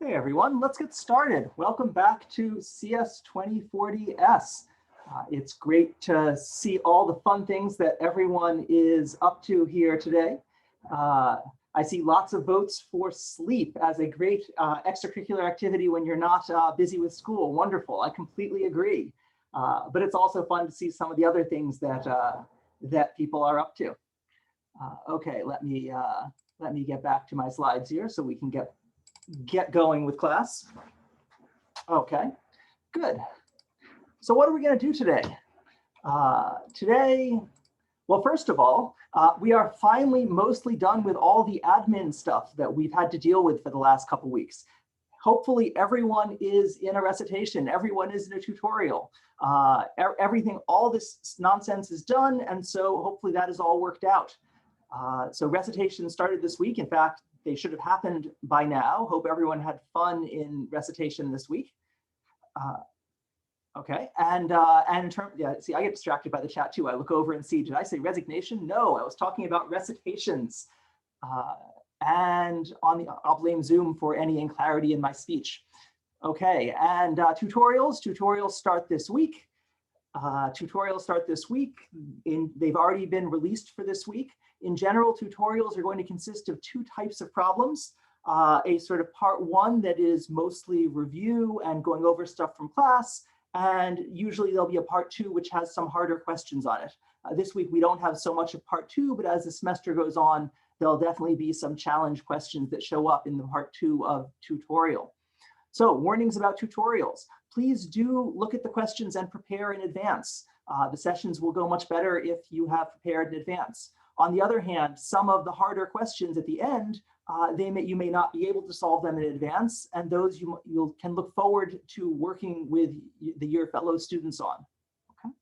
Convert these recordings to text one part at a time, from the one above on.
Hey everyone, let's get started. Welcome back to CS 2040S. It's great to see all the fun things that everyone is up to here today. I see lots of votes for sleep as a great extracurricular activity when you're not busy with school. Wonderful, I completely agree. But it's also fun to see some of the other things that people are up to. Okay, let me get back to my slides here so we can get going with class. Okay, good. So what are we going to do today? Well, first of all, we are finally mostly done with all the admin stuff that we've had to deal with for the last couple weeks. Hopefully everyone is in a recitation, everyone is in a tutorial. Everything, all this nonsense is done, and so hopefully that is all worked out. So recitation started this week. In fact, they should have happened by now. Hope everyone had fun in recitation this week. Okay, and in terms, yeah, see, I get distracted by the chat too. I look over and see, did I say resignation? No, I was talking about recitations. And I'll blame Zoom for any inclarity in my speech. Okay, and tutorials start this week. They've already been released for this week. In general, tutorials are going to consist of two types of problems. A sort of part one that is mostly review and going over stuff from class. And usually there'll be a part two which has some harder questions on it. This week we don't have so much of part two, but as the semester goes on, there'll definitely be some challenge questions that show up in the part two of tutorial. So warnings about tutorials. Please do look at the questions and prepare in advance. The sessions will go much better if you have prepared in advance. On the other hand, some of the harder questions at the end, you may not be able to solve them in advance, and those you can look forward to working with your fellow students on. Okay?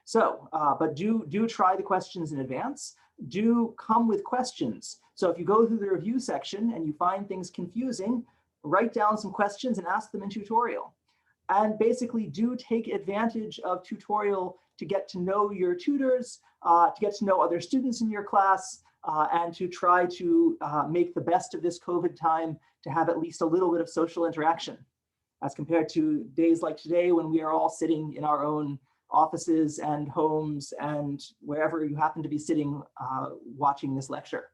So, but do try the questions in advance. Do come with questions. So if you go through the review section and you find things confusing, write down some questions and ask them in tutorial. And basically do take advantage of tutorial to get to know your tutors, to get to know other students in your class, and to try to make the best of this COVID time to have at least a little bit of social interaction, as compared to days like today when we are all sitting in our own offices and homes and wherever you happen to be sitting watching this lecture.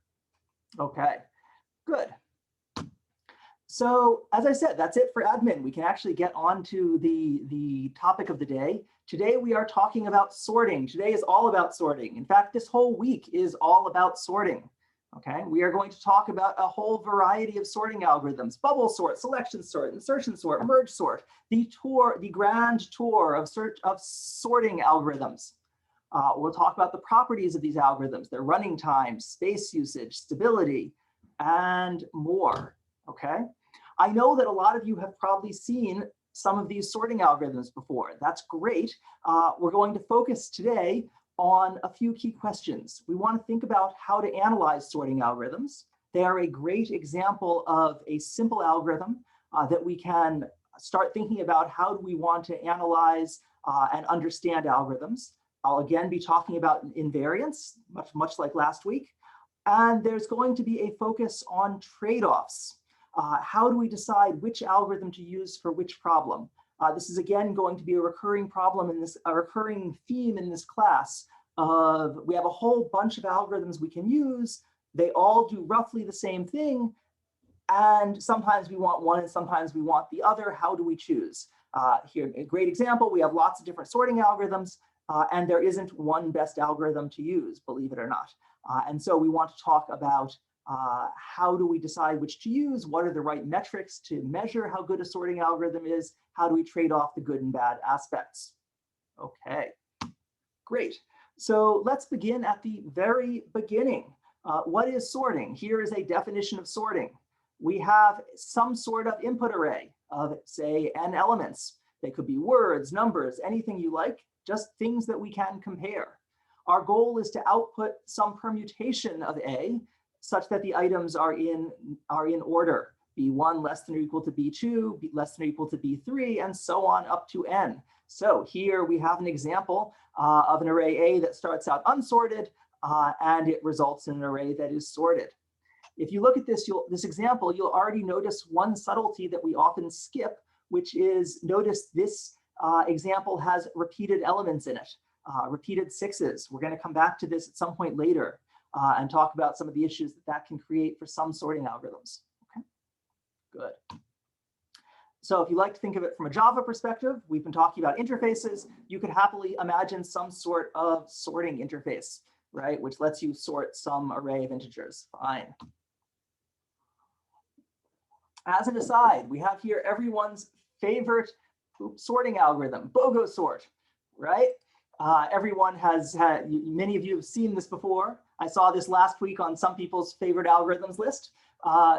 Okay, good. So as I said, that's it for admin. We can actually get on to the topic of the day. Today we are talking about sorting. Today is all about sorting. In fact, this whole week is all about sorting. Okay, we are going to talk about a whole variety of sorting algorithms: BubbleSort, SelectionSort, InsertionSort, MergeSort, the grand tour of sorting algorithms. We'll talk about the properties of these algorithms, their running time, space usage, stability, and more. Okay, I know that a lot of you have probably seen some of these sorting algorithms before. That's great. We're going to focus today on a few key questions. We want to think about how to analyze sorting algorithms. They are a great example of a simple algorithm that we can start thinking about how do we want to analyze and understand algorithms. I'll again be talking about invariants, much like last week. And there's going to be a focus on trade-offs. How do we decide which algorithm to use for which problem? This is again going to be a recurring problem in this, a recurring theme in this class of we have a whole bunch of algorithms we can use. They all do roughly the same thing. And sometimes we want one and sometimes we want the other. How do we choose? Here, a great example, we have lots of different sorting algorithms and there isn't one best algorithm to use, believe it or not. And so we want to talk about how do we decide which to use? What are the right metrics to measure how good a sorting algorithm is? How do we trade off the good and bad aspects? Okay, great. So let's begin at the very beginning. What is sorting? Here is a definition of sorting. We have some sort of input array of, say, n elements. They could be words, numbers, anything you like, just things that we can compare. Our goal is to output some permutation of A such that the items are in order, B1 less than or equal to B2, less than or equal to B3, and so on up to n. So here we have an example of an array A that starts out unsorted, and it results in an array that is sorted. If you look at this, this example, you'll already notice one subtlety that we often skip, which is notice this example has repeated elements in it, repeated sixes. We're going to come back to this at some point later and talk about some of the issues that that can create for some sorting algorithms. Okay, good. So if you like to think of it from a Java perspective, we've been talking about interfaces. You could happily imagine some sort of sorting interface, right, which lets you sort some array of integers. Fine. As an aside, we have here everyone's favorite sorting algorithm, BubbleSort, right? Everyone has had, many of you have seen this before. I saw this last week on some people's favorite algorithms list.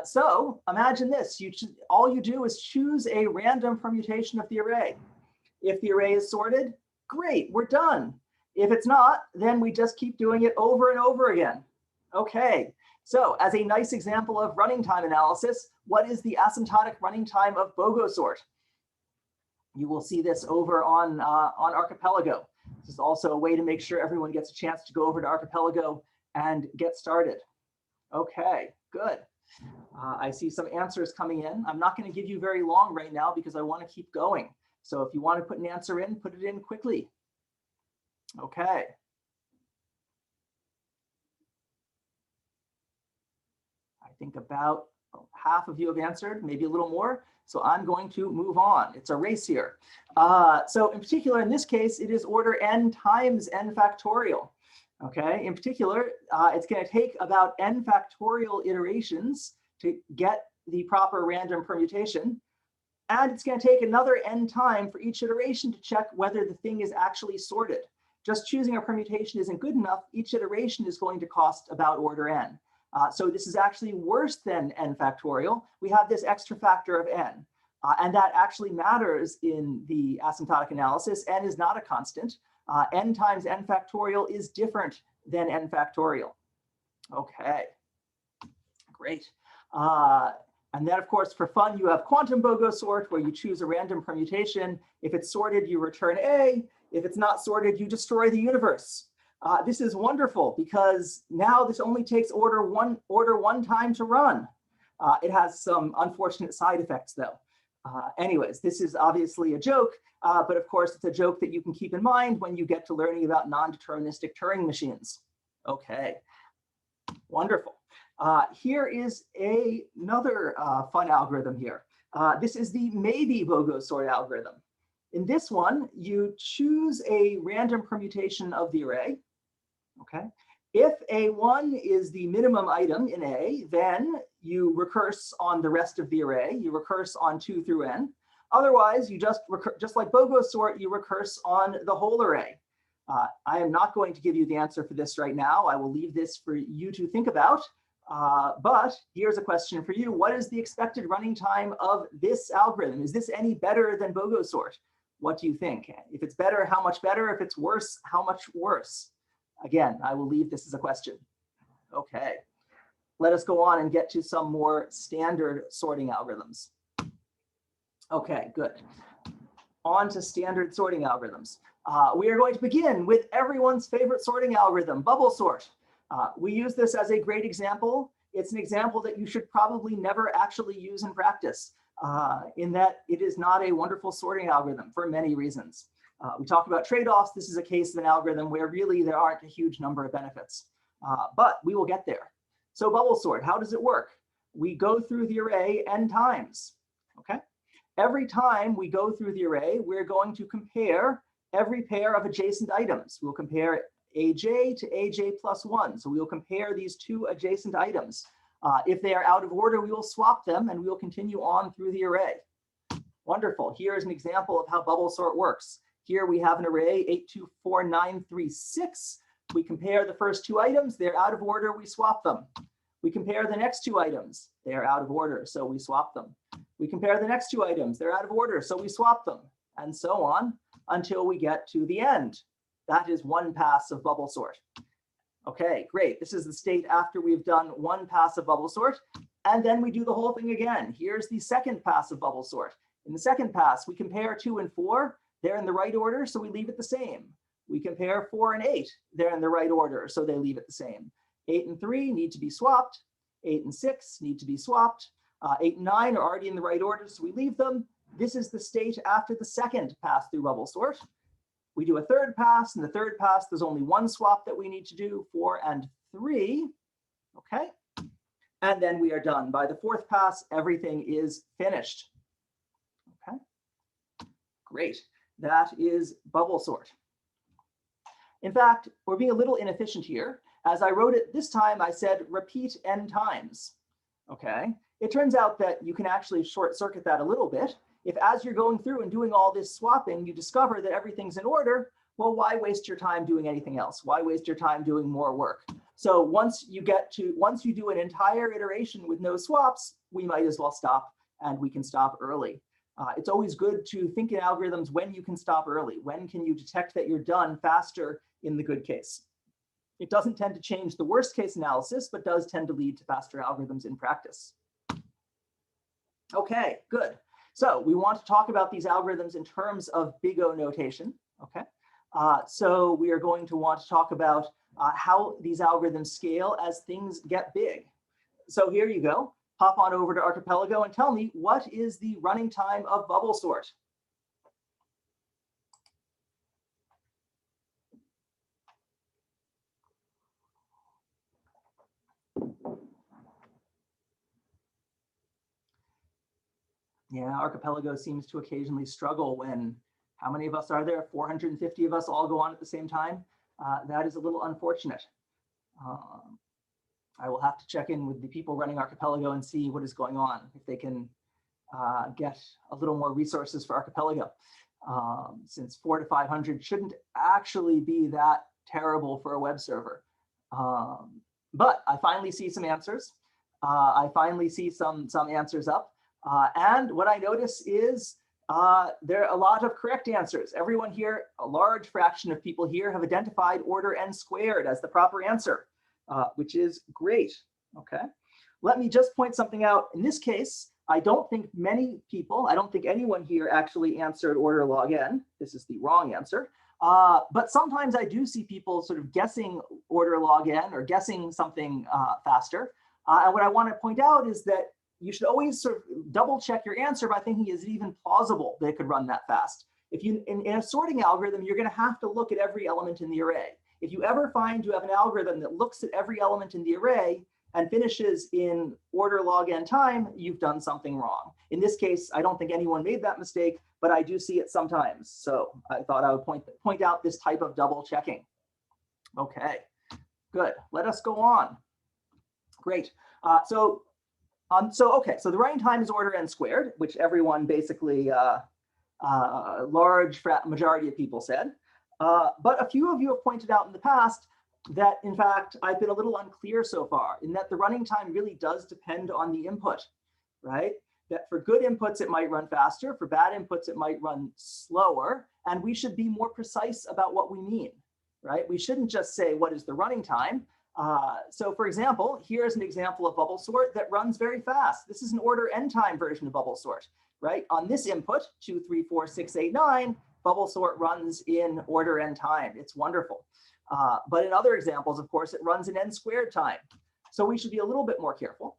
So imagine this, all you do is choose a random permutation of the array. If the array is sorted, great, we're done. If it's not, then we just keep doing it over and over again. Okay, so as a nice example of running time analysis, what is the asymptotic running time of BubbleSort? You will see this over on Archipelago. This is also a way to make sure everyone gets a chance to go over to Archipelago and get started. Okay, good. I see some answers coming in. I'm not going to give you very long right now because I want to keep going. So if you want to put an answer in, put it in quickly. Okay. I think about half of you have answered, maybe a little more. So I'm going to move on. It's a race here. So in particular, in this case, it is order n times n factorial. Okay, in particular, it's going to take about n factorial iterations to get the proper random permutation. And it's going to take another n time for each iteration to check whether the thing is actually sorted. Just choosing a permutation isn't good enough. Each iteration is going to cost about order n. So this is actually worse than n factorial. We have this extra factor of n. And that actually matters in the asymptotic analysis. N is not a constant. N times n factorial is different than n factorial. Okay, great. And then, of course, for fun, you have quantum BubbleSort, where you choose a random permutation. If it's sorted, you return A. If it's not sorted, you destroy the universe. This is wonderful because now this only takes order one time to run. It has some unfortunate side effects, though. Anyways, this is obviously a joke, but of course, it's a joke that you can keep in mind when you get to learning about non-deterministic Turing machines. Okay, wonderful. Here is another fun algorithm here. This is the maybe BubbleSort algorithm. In this one, you choose a random permutation of the array. Okay. If A1 is the minimum item in A, then you recurse on the rest of the array. You recurse on 2 through n. Otherwise, you just like BubbleSort, you recurse on the whole array. I am not going to give you the answer for this right now. I will leave this for you to think about. But here's a question for you. What is the expected running time of this algorithm? Is this any better than BubbleSort? What do you think? If it's better, how much better? If it's worse, how much worse? Again, I will leave this as a question. Okay, let us go on and get to some more standard sorting algorithms. Okay, good. On to standard sorting algorithms. We are going to begin with everyone's favorite sorting algorithm, BubbleSort. We use this as a great example. It's an example that you should probably never actually use in practice, in that it is not a wonderful sorting algorithm for many reasons. We talk about trade-offs. This is a case of an algorithm where really there aren't a huge number of benefits, but we will get there. So BubbleSort, how does it work? We go through the array n times, okay? Every time we go through the array, we're going to compare every pair of adjacent items. We'll compare AJ to AJ plus 1. So we will compare these two adjacent items. If they are out of order, we will swap them and we will continue on through the array. Wonderful. Here is an example of how BubbleSort works. Here we have an array 824936. We compare the first two items. They're out of order. We swap them. We compare the next two items. They are out of order, so we swap them. We compare the next two items. They're out of order, so we swap them, and so on until we get to the end. That is one pass of BubbleSort. Okay, great. This is the state after we've done one pass of BubbleSort, and then we do the whole thing again. Here's the second pass of BubbleSort. In the second pass, we compare 2 and 4. They're in the right order, so we leave it the same. We compare 4 and 8. They're in the right order, so they leave it the same. 8 and 3 need to be swapped. 8 and 6 need to be swapped. 8 and 9 are already in the right order, so we leave them. This is the state after the second pass through BubbleSort. We do a third pass. In the third pass, there's only one swap that we need to do, 4 and 3. Okay. And then we are done. By the fourth pass, everything is finished. Okay. Great. That is BubbleSort. In fact, we're being a little inefficient here. As I wrote it this time, I said repeat n times. Okay. It turns out that you can actually short circuit that a little bit. If as you're going through and doing all this swapping, you discover that everything's in order, well, why waste your time doing anything else? Why waste your time doing more work? So once you do an entire iteration with no swaps, we might as well stop, and we can stop early. It's always good to think in algorithms when you can stop early. When can you detect that you're done faster in the good case? It doesn't tend to change the worst case analysis, but does tend to lead to faster algorithms in practice. Okay, good. So we want to talk about these algorithms in terms of big O notation. Okay, so we are going to want to talk about how these algorithms scale as things get big. So here you go. Pop on over to Archipelago and tell me, what is the running time of BubbleSort? Yeah, Archipelago seems to occasionally struggle when, how many of us are there? 450 of us all go on at the same time. That is a little unfortunate. I will have to check in with the people running Archipelago and see what is going on, if they can get a little more resources for Archipelago, since 400 to 500 shouldn't actually be that terrible for a web server. But I finally see some answers. I finally see some answers up. And what I notice is there are a lot of correct answers. Everyone here, a large fraction of people here have identified order n squared as the proper answer, which is great. Okay, let me just point something out. In this case, I don't think many people, I don't think anyone here actually answered order log n. This is the wrong answer. But sometimes I do see people sort of guessing order log n or guessing something faster. And what I want to point out is that you should always sort of double check your answer by thinking, is it even plausible that it could run that fast? If you, in a sorting algorithm, you're going to have to look at every element in the array. If you ever find you have an algorithm that looks at every element in the array and finishes in order log n time, you've done something wrong. In this case, I don't think anyone made that mistake, but I do see it sometimes. So I thought I would point out this type of double checking. Okay, good. Let us go on. Great. So the running time is order n squared, which everyone basically, large majority of people said. But a few of you have pointed out in the past that, in fact, I've been a little unclear so far, in that the running time really does depend on the input, right? That for good inputs, it might run faster. For bad inputs, it might run slower. And we should be more precise about what we mean, right? We shouldn't just say, what is the running time? So for example, here's an example of BubbleSort that runs very fast. This is an order n time version of BubbleSort, right? On this input, 2, 3, 4, 6, 8, 9, BubbleSort runs in order n time. It's wonderful. But in other examples, of course, it runs in n squared time. So we should be a little bit more careful.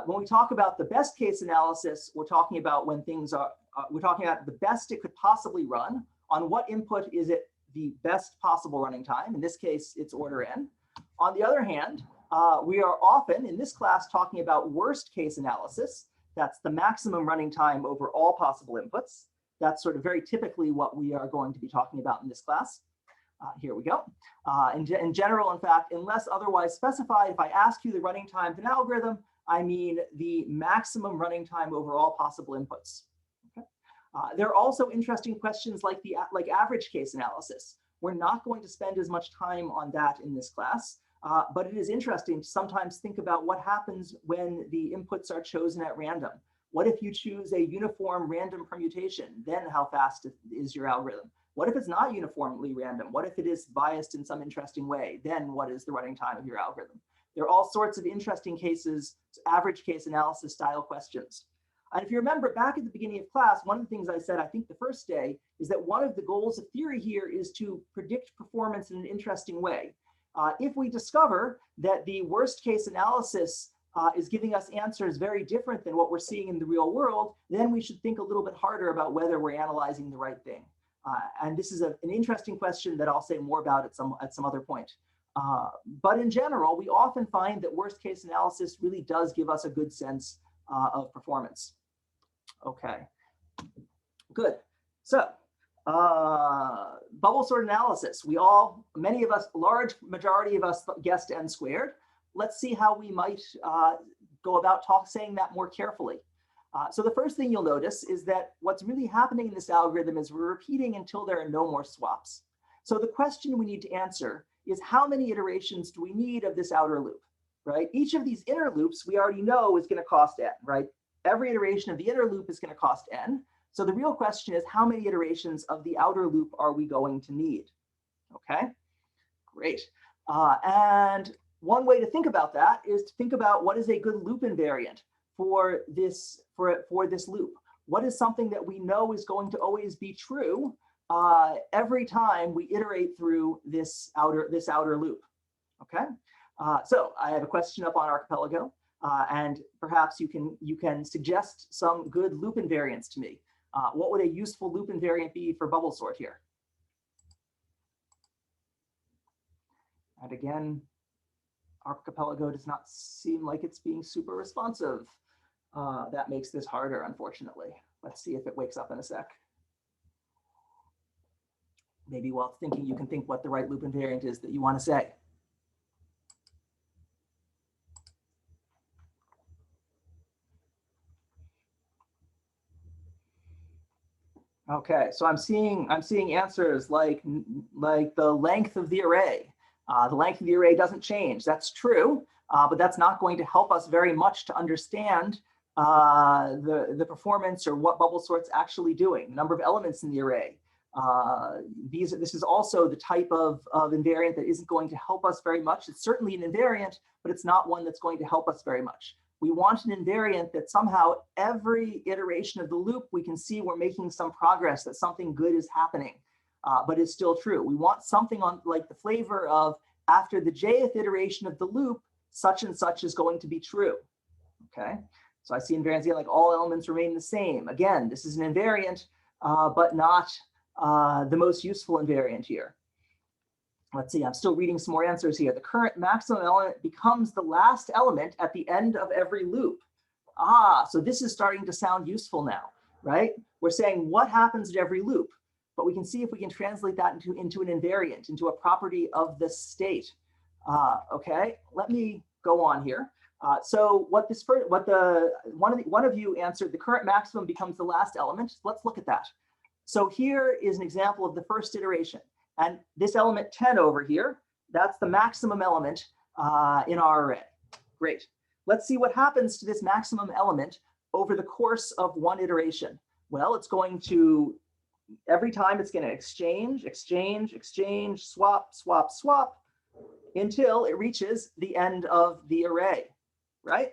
When we talk about the best case analysis, we're talking about when things are, we're talking about the best it could possibly run. On what input is it the best possible running time? In this case, it's order n. On the other hand, we are often in this class talking about worst case analysis. That's the maximum running time over all possible inputs. That's sort of very typically what we are going to be talking about in this class. Here we go. In general, in fact, unless otherwise specified, if I ask you the running time of an algorithm, I mean the maximum running time over all possible inputs. Okay. There are also interesting questions like average case analysis. We're not going to spend as much time on that in this class, but it is interesting to sometimes think about what happens when the inputs are chosen at random. What if you choose a uniform random permutation? Then how fast is your algorithm? What if it's not uniformly random? What if it is biased in some interesting way? Then what is the running time of your algorithm? There are all sorts of interesting cases, average case analysis style questions. And if you remember back at the beginning of class, one of the things I said, I think the first day, is that one of the goals of theory here is to predict performance in an interesting way. If we discover that the worst case analysis is giving us answers very different than what we're seeing in the real world, then we should think a little bit harder about whether we're analyzing the right thing. And this is an interesting question that I'll say more about at some other point. But in general, we often find that worst case analysis really does give us a good sense of performance. Okay, good. So bubble sort analysis, many of us, large majority of us guessed n squared. Let's see how we might go about saying that more carefully. So the first thing you'll notice is that what's really happening in this algorithm is we're repeating until there are no more swaps. So the question we need to answer is how many iterations do we need of this outer loop, right? Each of these inner loops we already know is going to cost n, right? Every iteration of the inner loop is going to cost n. So the real question is how many iterations of the outer loop are we going to need? Okay, great. And one way to think about that is to think about what is a good loop invariant for this loop. What is something that we know is going to always be true every time we iterate through this outer loop? Okay, so I have a question up on Archipelago, and perhaps you can suggest some good loop invariants to me. What would a useful loop invariant be for BubbleSort here? And again, Archipelago does not seem like it's being super responsive. That makes this harder, unfortunately. Let's see if it wakes up in a sec. Maybe while it's thinking, you can think what the right loop invariant is that you want to say. Okay, so I'm seeing answers like the length of the array. The length of the array doesn't change. That's true, but that's not going to help us very much to understand the performance or what BubbleSort's actually doing, the number of elements in the array. This is also the type of invariant that isn't going to help us very much. It's certainly an invariant, but it's not one that's going to help us very much. We want an invariant that somehow every iteration of the loop, we can see we're making some progress, that something good is happening, but it's still true. We want something on like the flavor of after the jth iteration of the loop, such and such is going to be true. Okay, so I see invariants here like all elements remain the same. Again, this is an invariant, but not the most useful invariant here. Let's see, I'm still reading some more answers here. The current maximum element becomes the last element at the end of every loop. So this is starting to sound useful now, right? We're saying what happens at every loop, but we can see if we can translate that into an invariant, into a property of the state. Okay, let me go on here. So one of you answered the current maximum becomes the last element. Let's look at that. So here is an example of the first iteration. And this element 10 over here, that's the maximum element in our array. Great. Let's see what happens to this maximum element over the course of one iteration. Well, it's going to, every time it's going to exchange, exchange, exchange, swap, swap, swap, until it reaches the end of the array, right?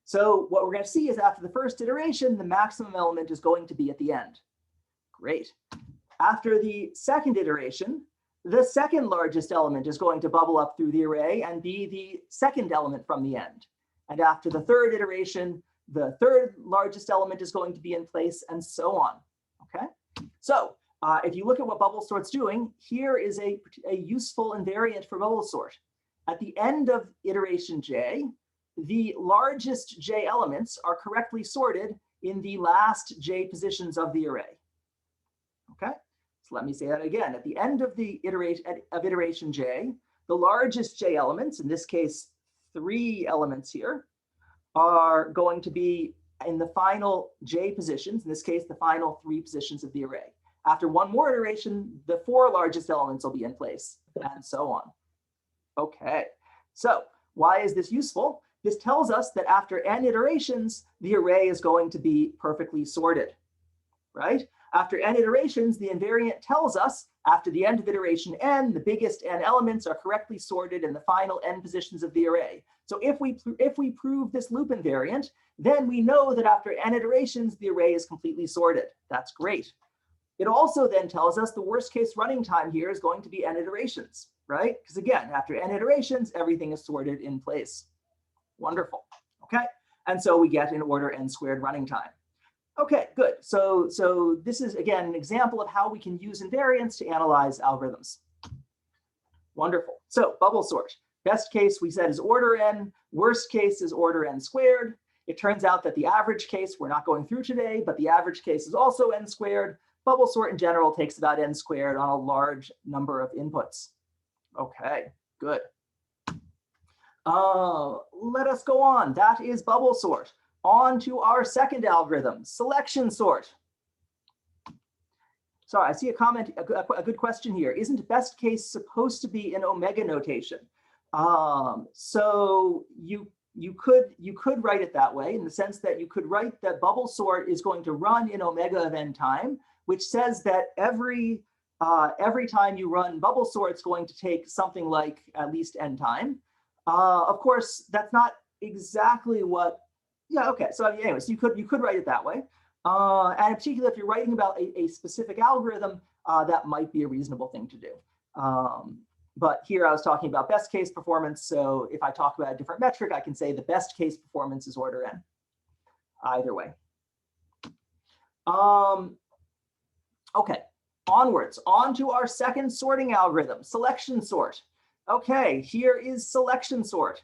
So what we're going to see is after the first iteration, the maximum element is going to be at the end. Great. After the second iteration, the second largest element is going to bubble up through the array and be the second element from the end. And after the third iteration, the third largest element is going to be in place, and so on. Okay, so if you look at what BubbleSort's doing, here is a useful invariant for BubbleSort. At the end of iteration j, the largest j elements are correctly sorted in the last j positions of the array. Okay, so let me say that again. At the end of the iteration j, the largest j elements, in this case 3 elements here, are going to be in the final j positions, in this case the final 3 positions of the array. After one more iteration, the 4 largest elements will be in place, and so on. Okay, so why is this useful? This tells us that after n iterations, the array is going to be perfectly sorted, right? After n iterations, the invariant tells us after the end of iteration n, the biggest n elements are correctly sorted in the final n positions of the array. So if we prove this loop invariant, then we know that after n iterations, the array is completely sorted. That's great. It also then tells us the worst case running time here is going to be n iterations, right? Because again, after n iterations, everything is sorted in place. Wonderful. Okay. And so we get an order n squared running time. Okay, good. So this is, again, an example of how we can use invariants to analyze algorithms. Wonderful. So BubbleSort. Best case we said is order n. Worst case is order n squared. It turns out that the average case we're not going through today, but the average case is also n squared. BubbleSort in general takes about n squared on a large number of inputs. Okay, good. Let us go on. That is BubbleSort. On to our second algorithm, SelectionSort. Sorry, I see a comment, a good question here. Isn't best case supposed to be in omega notation? So you could write it that way, in the sense that you could write that BubbleSort is going to run in omega of n time, which says that every time you run BubbleSort, it's going to take something like at least n time. Of course, that's not exactly what. Yeah, okay. So anyways, you could write it that way. And in particular, if you're writing about a specific algorithm, that might be a reasonable thing to do. But here I was talking about best case performance. So if I talk about a different metric, I can say the best case performance is order n. Either way. Okay, onwards. On to our second sorting algorithm, SelectionSort. Okay, here is SelectionSort.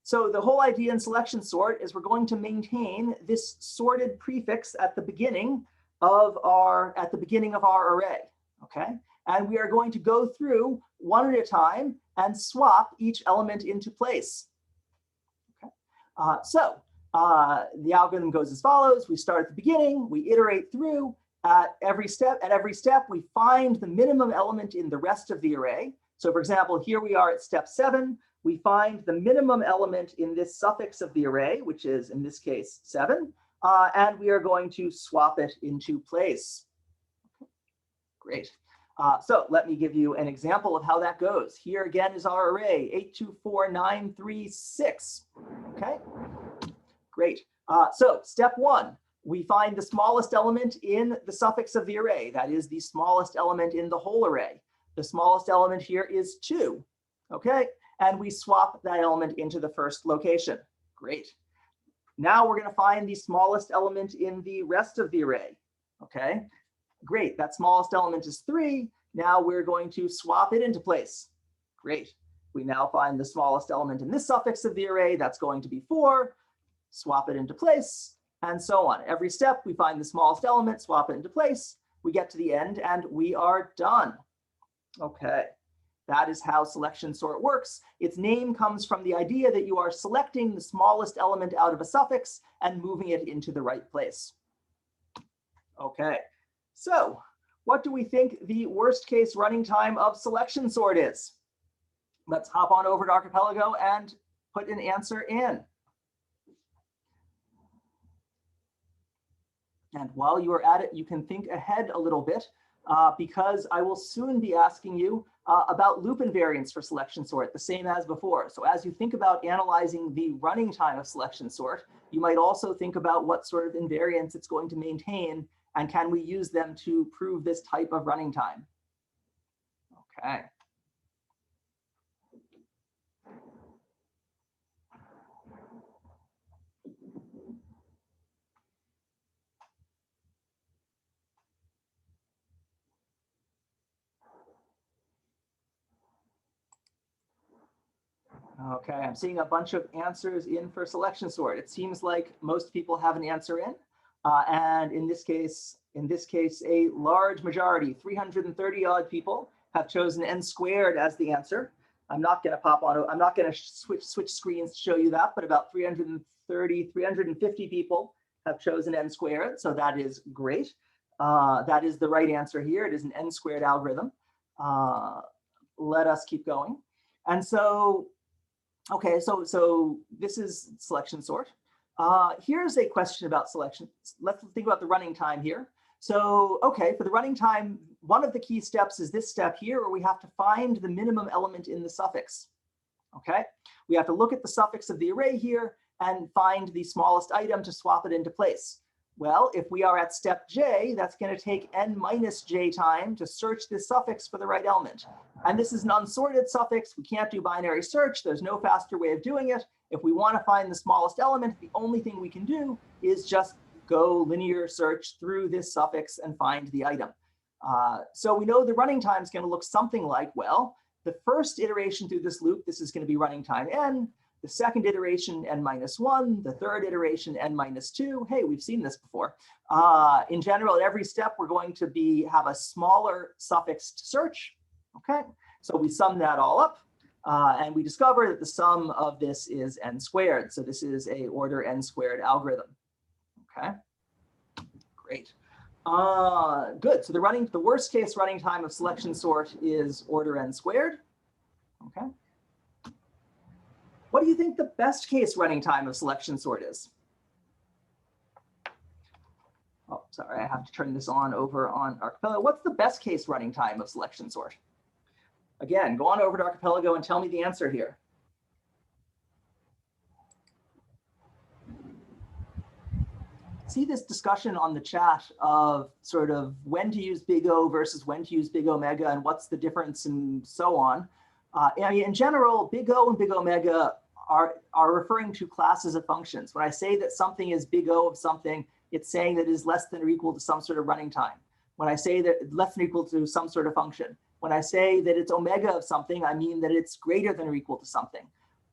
So the whole idea in SelectionSort is we're going to maintain this sorted prefix at the beginning of our array. Okay, and we are going to go through one at a time and swap each element into place. Okay, the algorithm goes as follows. We start at the beginning, we iterate through. At every step, we find the minimum element in the rest of the array. So for example, here we are at step 7. We find the minimum element in this suffix of the array, which is in this case 7, and we are going to swap it into place. Great. So let me give you an example of how that goes. Here again is our array, 824936. Okay, great. So step 1, we find the smallest element in the suffix of the array. That is the smallest element in the whole array. The smallest element here is 2. Okay. And we swap that element into the first location. Great. Now we're going to find the smallest element in the rest of the array. Okay, great. That smallest element is 3. Now we're going to swap it into place. Great. We now find the smallest element in this suffix of the array. That's going to be 4. Swap it into place, and so on. Every step, we find the smallest element, swap it into place. We get to the end, and we are done. Okay. That is how SelectionSort works. Its name comes from the idea that you are selecting the smallest element out of a suffix and moving it into the right place. Okay, so what do we think the worst case running time of SelectionSort is? Let's hop on over to Archipelago and put an answer in. And while you are at it, you can think ahead a little bit, because I will soon be asking you about loop invariants for SelectionSort, the same as before. So as you think about analyzing the running time of SelectionSort, you might also think about what sort of invariants it's going to maintain, and can we use them to prove this type of running time? Okay. Okay, I'm seeing a bunch of answers in for SelectionSort. It seems like most people have an answer in, and in this case, a large majority, 330 odd people, have chosen n squared as the answer. I'm not going to pop on. I'm not going to switch screens to show you that, but about 350 people have chosen n squared, so that is great. That is the right answer here. It is an n squared algorithm. Let us keep going. And so, okay, so this is SelectionSort. Here's a question about selection. Let's think about the running time here. So, okay, for the running time, one of the key steps is this step here, where we have to find the minimum element in the suffix. Okay, we have to look at the suffix of the array here and find the smallest item to swap it into place. Well, if we are at step j, that's going to take n minus j time to search this suffix for the right element. And this is an unsorted suffix. We can't do binary search. There's no faster way of doing it. If we want to find the smallest element, the only thing we can do is just go linear search through this suffix and find the item. So we know the running time is going to look something like, well, the first iteration through this loop, this is going to be running time n. The second iteration, n-1. The third iteration, n-2. Hey, we've seen this before. In general, at every step, we're going to have a smaller suffix to search. Okay, so we sum that all up. And we discover that the sum of this is n squared. So this is a order n squared algorithm. Okay, great. Good. So the worst case running time of selection sort is order n squared. Okay. What do you think the best case running time of selection sort is? Oh, sorry, I have to turn this on over on Archipelago. What's the best case running time of selection sort? Again, go on over to Archipelago and tell me the answer here. See this discussion on the chat of sort of when to use big O versus when to use big omega and what's the difference and so on. I mean, in general, big O and big omega are referring to classes of functions. When I say that something is big O of something, it's saying that it is less than or equal to some sort of running time. When I say that it's less than or equal to some sort of function. When I say that it's omega of something, I mean that it's greater than or equal to something.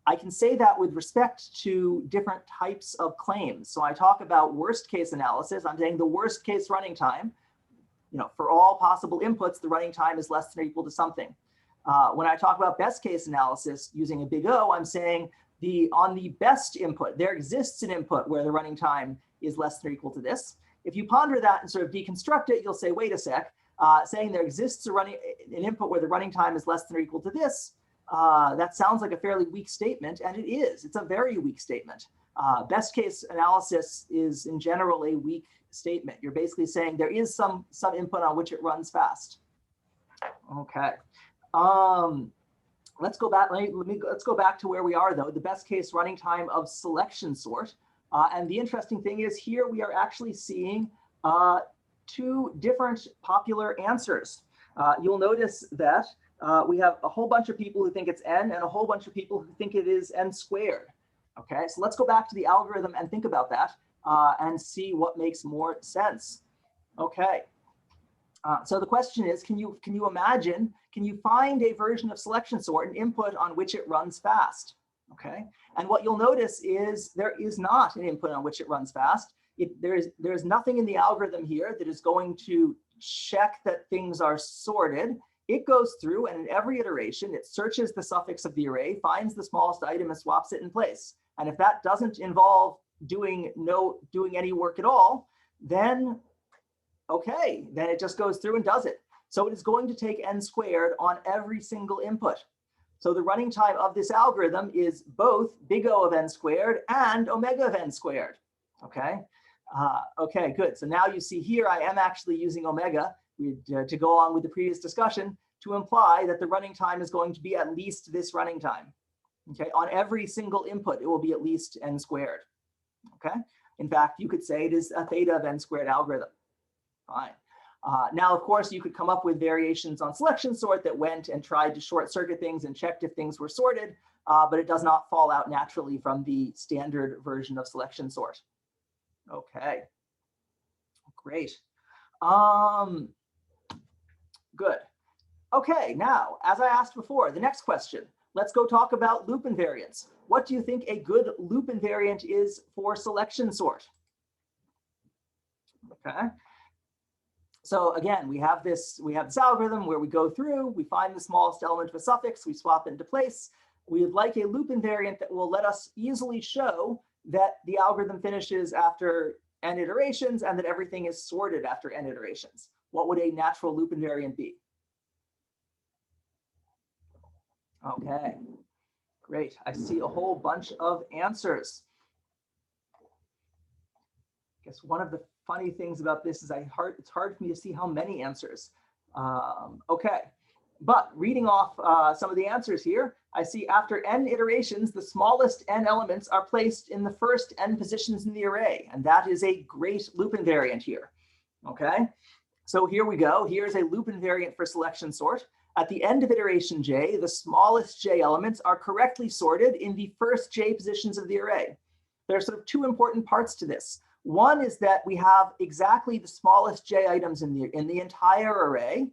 I can say that with respect to different types of claims. So I talk about worst case analysis. I'm saying the worst case running time, for all possible inputs, the running time is less than or equal to something. When I talk about best case analysis using a big O, I'm saying on the best input, there exists an input where the running time is less than or equal to this. If you ponder that and sort of deconstruct it, you'll say, wait a sec, saying there exists an input where the running time is less than or equal to this, that sounds like a fairly weak statement, and it is. It's a very weak statement. Best case analysis is in general a weak statement. You're basically saying there is some input on which it runs fast. Okay. Let's go back. Let's go back to where we are though. The best case running time of selection sort. And the interesting thing is here we are actually seeing two different popular answers. You'll notice that we have a whole bunch of people who think it's n and a whole bunch of people who think it is n squared. Okay, so let's go back to the algorithm and think about that and see what makes more sense. Okay. So the question is, can you imagine, can you find a version of selection sort, an input on which it runs fast? Okay, and what you'll notice is there is not an input on which it runs fast. There's nothing in the algorithm here that is going to check that things are sorted. It goes through and in every iteration, it searches the suffix of the array, finds the smallest item and swaps it in place. And if that doesn't involve doing any work at all, then okay, then it just goes through and does it. So it is going to take n squared on every single input. So the running time of this algorithm is both big O of n squared and omega of n squared. Okay, okay, good. So now you see here I am actually using omega to go along with the previous discussion to imply that the running time is going to be at least this running time. Okay, on every single input, it will be at least n squared. Okay, in fact, you could say it is a theta of n squared algorithm. Fine. Now, of course, you could come up with variations on selection sort that went and tried to short circuit things and checked if things were sorted, but it does not fall out naturally from the standard version of selection sort. Okay, great. Good. Okay, now, as I asked before, the next question, let's go talk about loop invariants. What do you think a good loop invariant is for selection sort? Okay. So again, we have this algorithm where we go through, we find the smallest element of a suffix, we swap it into place. We would like a loop invariant that will let us easily show that the algorithm finishes after n iterations and that everything is sorted after n iterations. What would a natural loop invariant be? Okay, great. I see a whole bunch of answers. I guess one of the funny things about this is it's hard for me to see how many answers. Okay, but reading off some of the answers here, I see after n iterations, the smallest n elements are placed in the first n positions in the array, and that is a great loop invariant here. Okay, so here we go. Here's a loop invariant for selection sort. At the end of iteration j, the smallest j elements are correctly sorted in the first j positions of the array. There are sort of two important parts to this. One is that we have exactly the smallest j items in the entire array.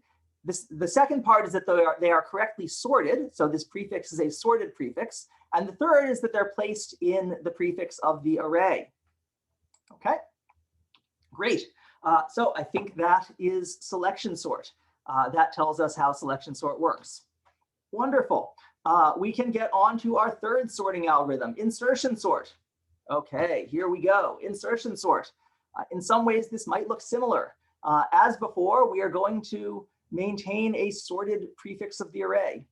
The second part is that they are correctly sorted. So this prefix is a sorted prefix. And the third is that they're placed in the prefix of the array. OK, great. So I think that is SelectionSort. That tells us how SelectionSort works. Wonderful. We can get on to our third sorting algorithm, InsertionSort. OK, here we go, InsertionSort. In some ways, this might look similar. As before, we are going to maintain a sorted prefix of the array.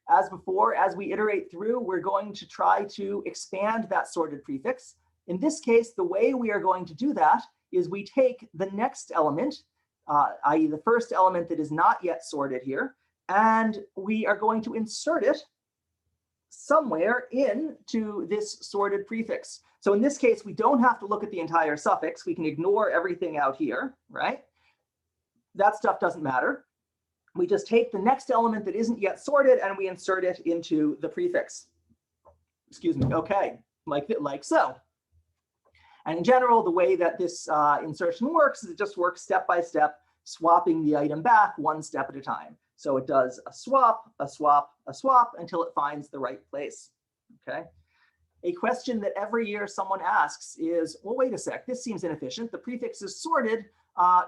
As before, as we iterate through, we're going to try to expand that sorted prefix. In this case, the way we are going to do that is we take the next element, i.e. the first element that is not yet sorted here, and we are going to insert it somewhere into this sorted prefix. So in this case, we don't have to look at the entire suffix. We can ignore everything out here, right? That stuff doesn't matter. We just take the next element that isn't yet sorted and we insert it into the prefix. Excuse me. OK, like so. And in general, the way that this insertion works is it just works step by step, swapping the item back one step at a time. So it does a swap, a swap, a swap until it finds the right place. OK. A question that every year someone asks is, well, wait a sec, this seems inefficient. The prefix is sorted.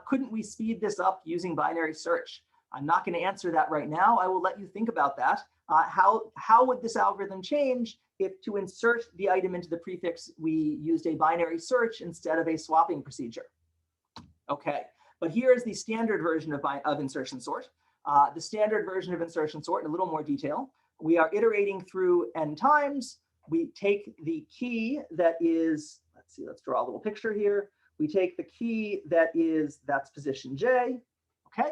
Couldn't we speed this up using binary search? I'm not going to answer that right now. I will let you think about that. How would this algorithm change if to insert the item into the prefix, we used a binary search instead of a swapping procedure? OK, but here is the standard version of InsertionSort. The standard version of InsertionSort in a little more detail. We are iterating through n times. We take the key that is, let's draw a little picture here. We take the key that's position j. OK.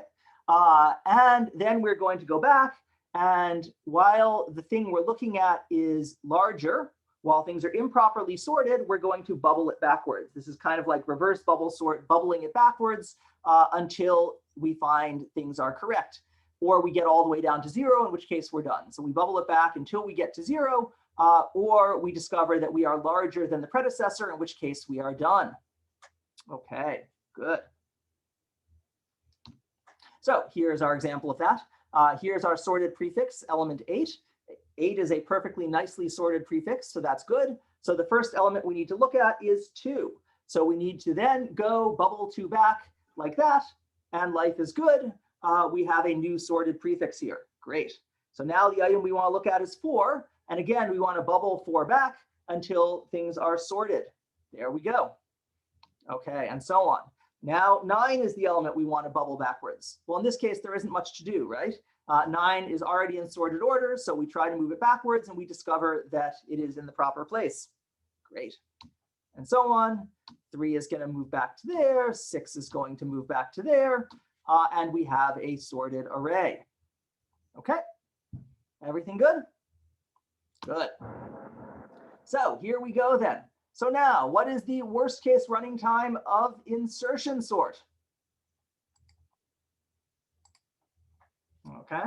And then we're going to go back. And while the thing we're looking at is larger, while things are improperly sorted, we're going to bubble it backwards. This is kind of like reverse bubble sort, bubbling it backwards until we find things are correct. Or we get all the way down to 0, in which case we're done. So we bubble it back until we get to 0, or we discover that we are larger than the predecessor, in which case we are done. OK, good. So here's our example of that. Here's our sorted prefix, element 8. 8 is a perfectly nicely sorted prefix, so that's good. So the first element we need to look at is 2. So we need to then go bubble 2 back like that, and life is good. We have a new sorted prefix here. Great. So now the item we want to look at is 4. And again, we want to bubble 4 back until things are sorted. There we go. OK, and so on. Now, 9 is the element we want to bubble backwards. Well, in this case, there isn't much to do, right? 9 is already in sorted order, so we try to move it backwards, and we discover that it is in the proper place. Great. And so on. 3 is going to move back to there. 6 is going to move back to there. And we have a sorted array. OK, everything good? Good. So here we go then. So now, what is the worst case running time of InsertionSort? OK,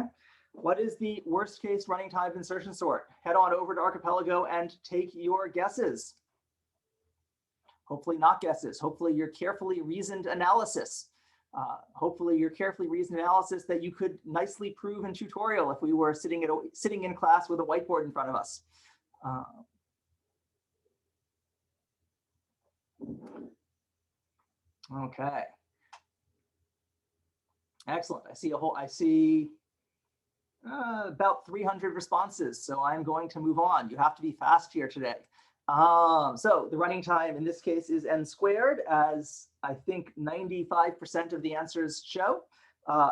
what is the worst case running time of InsertionSort? Head on over to Archipelago and take your guesses. Hopefully not guesses. Hopefully your carefully reasoned analysis. Hopefully your carefully reasoned analysis that you could nicely prove in tutorial if we were sitting in class with a whiteboard in front of us. OK. Excellent. I see about 300 responses, so I'm going to move on. You have to be fast here today. So the running time in this case is n squared, as I think 95% of the answers show.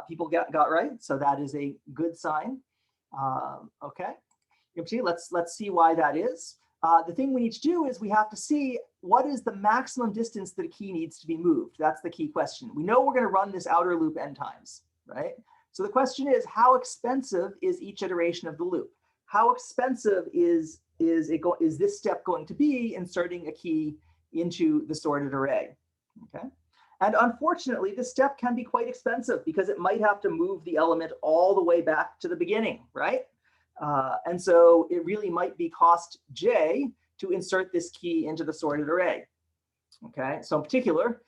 People got right, so that is a good sign. OK. Let's see why that is. The thing we need to do is we have to see what is the maximum distance that a key needs to be moved. That's the key question. We know we're going to run this outer loop n times, right? So the question is, how expensive is each iteration of the loop? How expensive is this step going to be inserting a key into the sorted array? Okay. And unfortunately, this step can be quite expensive because it might have to move the element all the way back to the beginning, right? And so it really might be cost j to insert this key into the sorted array. Okay, so in particular,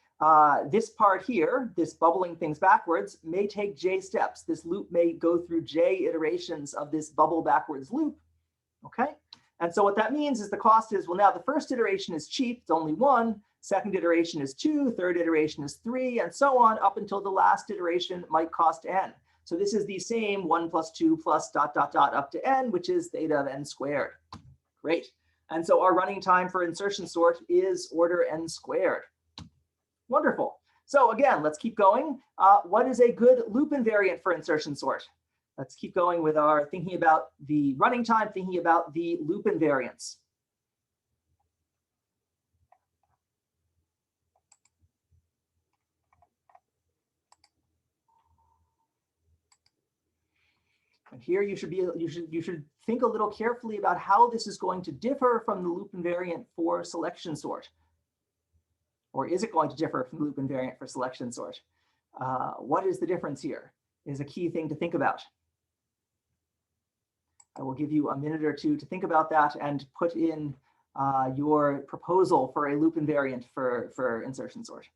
this part here, this bubbling things backwards, may take j steps. This loop may go through j iterations of this bubble backwards loop. Okay, and so what that means is the cost is, well, now the first iteration is cheap, it's only 1. Second iteration is 2, third iteration is 3, and so on up until the last iteration might cost n. So this is the same 1 plus 2 plus ... up to n, which is theta of n squared. Great. And so our running time for insertion sort is order n squared. Wonderful. So again, let's keep going. What is a good loop invariant for insertion sort? Let's keep going with our thinking about the running time, thinking about the loop invariants. And here you should think a little carefully about how this is going to differ from the loop invariant for selection sort. Or is it going to differ from the loop invariant for selection sort? What is the difference here is a key thing to think about. I will give you a minute or two to think about that and put in your proposal for a loop invariant for insertion sort.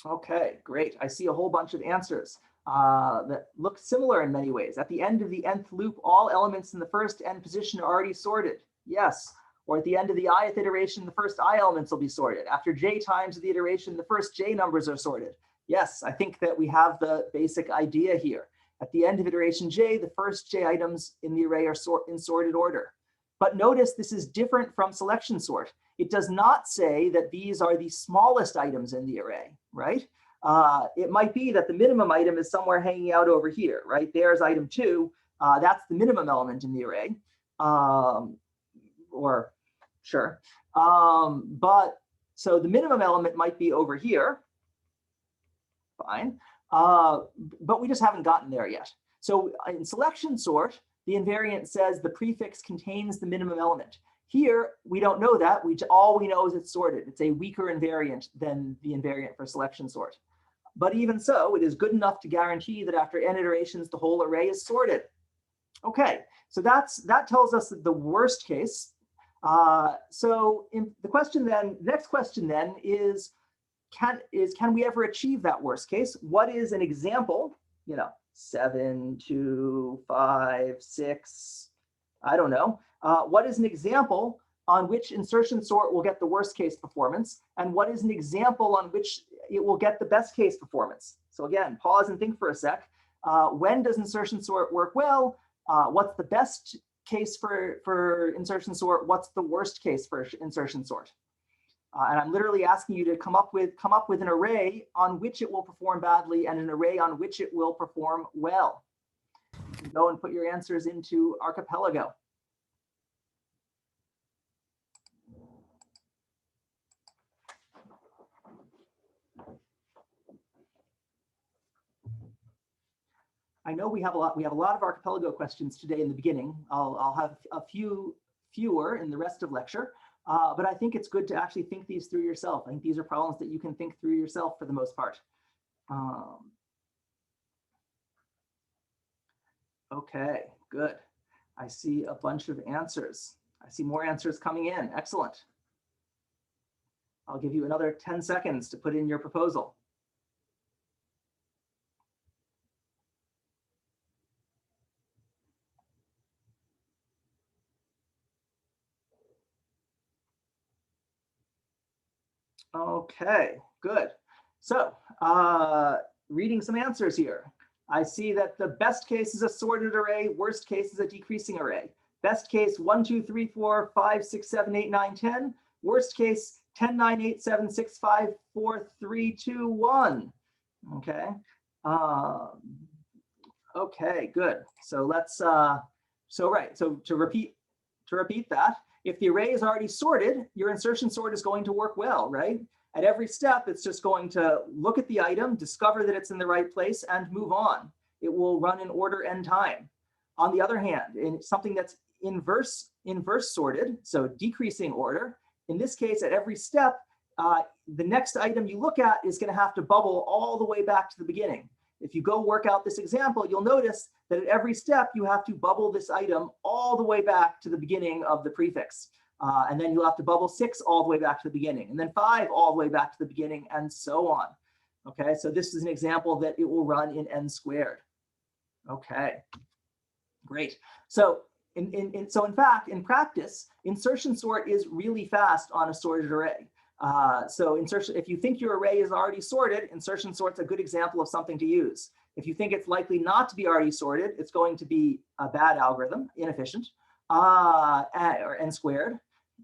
Okay, great. I see a whole bunch of answers that look similar in many ways. At the end of the nth loop, all elements in the first n position are already sorted. Yes. Or at the end of the ith iteration, the first I elements will be sorted. After j times of the iteration, the first j numbers are sorted. Yes, I think that we have the basic idea here. At the end of iteration j, the first j items in the array are in sorted order. But notice this is different from selection sort. It does not say that these are the smallest items in the array, right? It might be that the minimum item is somewhere hanging out over here, right? There's item 2. That's the minimum element in the array. Or sure. But so the minimum element might be over here. Fine. But we just haven't gotten there yet. So in selection sort, the invariant says the prefix contains the minimum element. Here, we don't know that. All we know is it's sorted. It's a weaker invariant than the invariant for selection sort. But even so, it is good enough to guarantee that after n iterations, the whole array is sorted. OK, so that tells us that the worst case. So the question then, next question then is can we ever achieve that worst case? What is an example? 7, 2, 5, 6. I don't know. What is an example on which insertion sort will get the worst case performance? And what is an example on which it will get the best case performance? So again, pause and think for a sec. When does insertion sort work well? What's the best case for insertion sort? What's the worst case for insertion sort? And I'm literally asking you to come up with an array on which it will perform badly and an array on which it will perform well. You can go and put your answers into Archipelago. I know we have a lot of Archipelago questions today in the beginning. I'll have a fewer in the rest of lecture. But I think it's good to actually think these through yourself. I think these are problems that you can think through yourself for the most part. OK, good. I see a bunch of answers. I see more answers coming in. Excellent. I'll give you another 10 seconds to put in your proposal. OK, good. So reading some answers here. I see that the best case is a sorted array. Worst case is a decreasing array. Best case 1, 2, 3, 4, 5, 6, 7, 8, 9, 10. Worst case 10, 9, 8, 7, 6, 5, 4, 3, 2, 1. OK. OK, good. So let's So to repeat that, if the array is already sorted, your insertion sort is going to work well, right? At every step, it's just going to look at the item, discover that it's in the right place, and move on. It will run in order n time. On the other hand, in something that's inverse sorted, so decreasing order, in this case, at every step, the next item you look at is going to have to bubble all the way back to the beginning. If you go work out this example, you'll notice that at every step, you have to bubble this item all the way back to the beginning of the prefix. And then you'll have to bubble 6 all the way back to the beginning, and then 5 all the way back to the beginning, and so on. Okay, so this is an example that it will run in n squared. Okay, great. So in fact, in practice, insertion sort is really fast on a sorted array. So if you think your array is already sorted, insertion sort's a good example of something to use. If you think it's likely not to be already sorted, it's going to be a bad algorithm, inefficient, or n squared.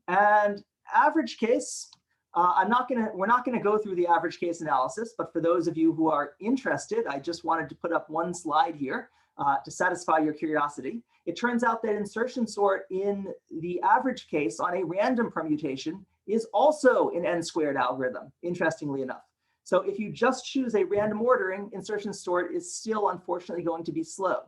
And average case, we're not gonna go through the average case analysis, but for those of you who are interested, I just wanted to put up one slide here to satisfy your curiosity. It turns out that insertion sort in the average case on a random permutation is also an n squared algorithm, interestingly enough. So if you just choose a random ordering, insertion sort is still unfortunately going to be slow.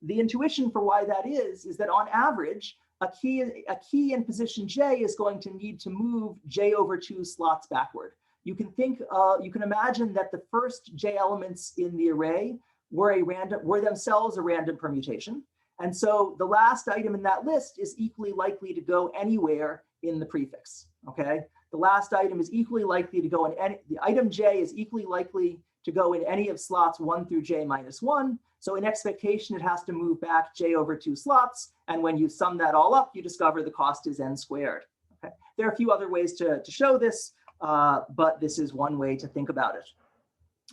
The intuition for why that is that on average, a key in position j is going to need to move j/2 slots backward. You can imagine that the first j elements in the array were themselves a random permutation. And so the last item in that list is equally likely to go anywhere in the prefix. Okay, the last item is equally likely to go in the item j is equally likely to go in any of slots 1 through j-1. So in expectation, it has to move back j/2 slots. And when you sum that all up, you discover the cost is n squared. Okay, there are a few other ways to show this, but this is one way to think about it.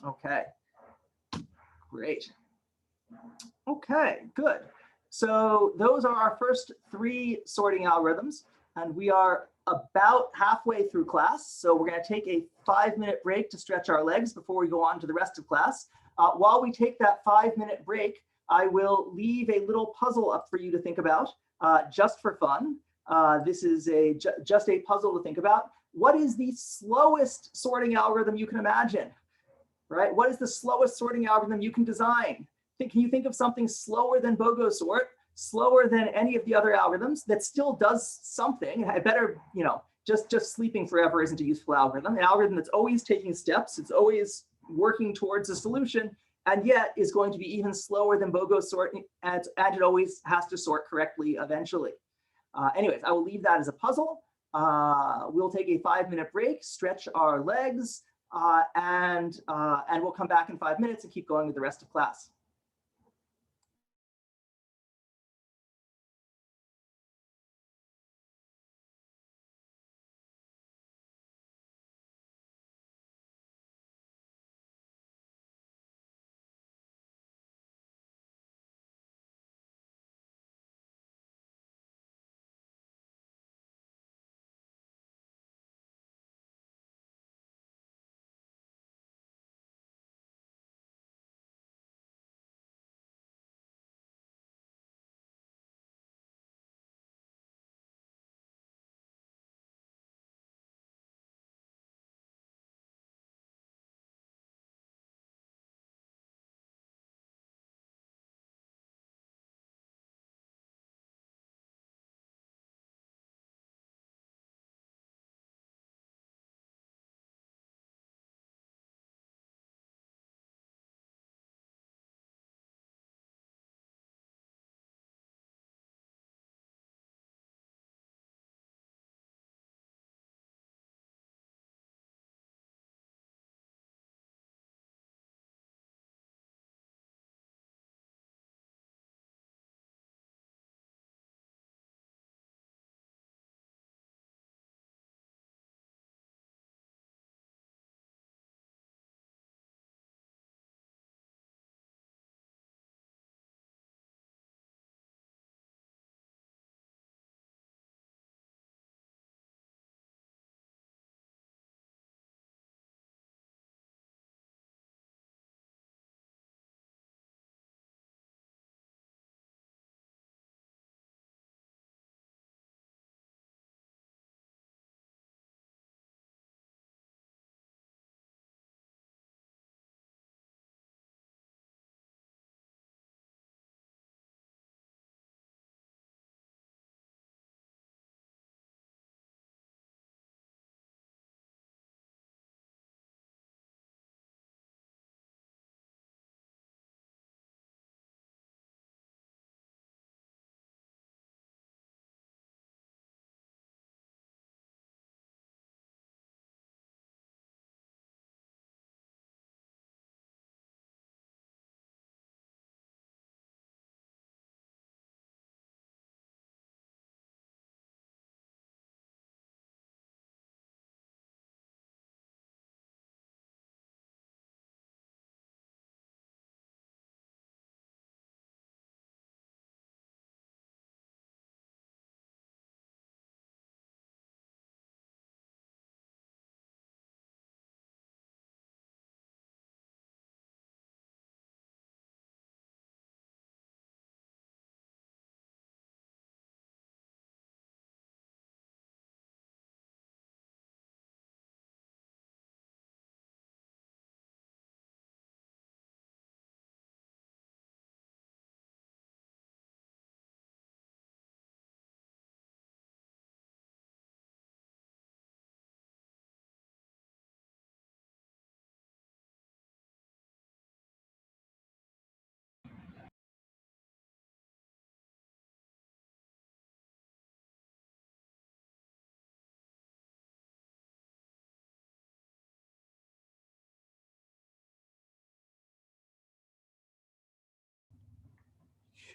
Okay, great. Okay, good. So those are our first 3 sorting algorithms, and we are about halfway through class. So we're going to take a 5-minute break to stretch our legs before we go on to the rest of class. While we take that 5-minute break, I will leave a little puzzle up for you to think about, just for fun. This is just a puzzle to think about. What is the slowest sorting algorithm you can imagine? Right? What is the slowest sorting algorithm you can design? Can you think of something slower than BubbleSort, slower than any of the other algorithms that still does something? I better, just sleeping forever isn't a useful algorithm. An algorithm that's always taking steps, it's always working towards a solution, and yet is going to be even slower than BubbleSort, and it always has to sort correctly eventually. Anyways, I will leave that as a puzzle. We'll take a 5-minute break, stretch our legs, and we'll come back in 5 minutes and keep going with the rest of class.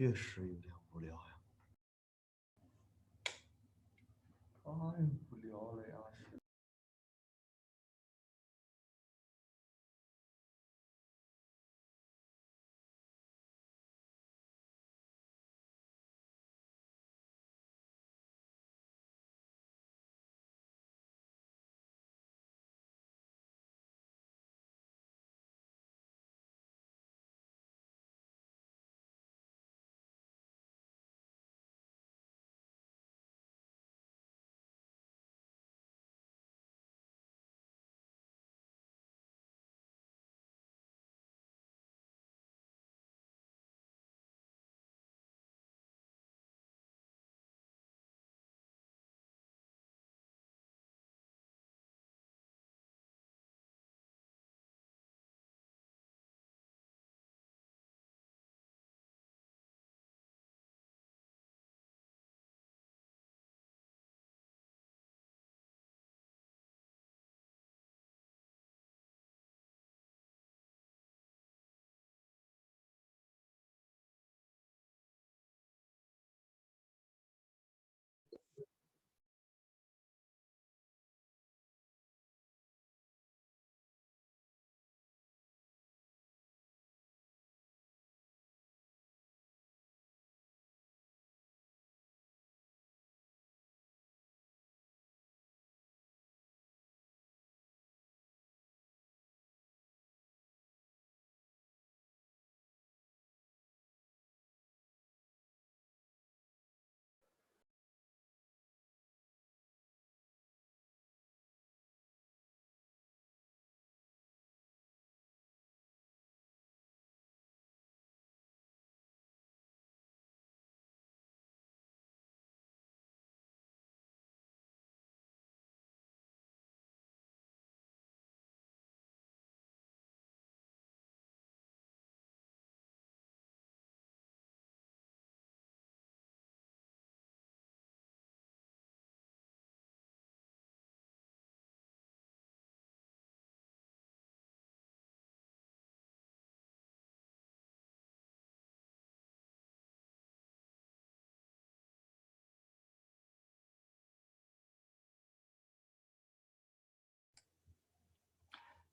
确实有点无聊呀，太无聊了呀。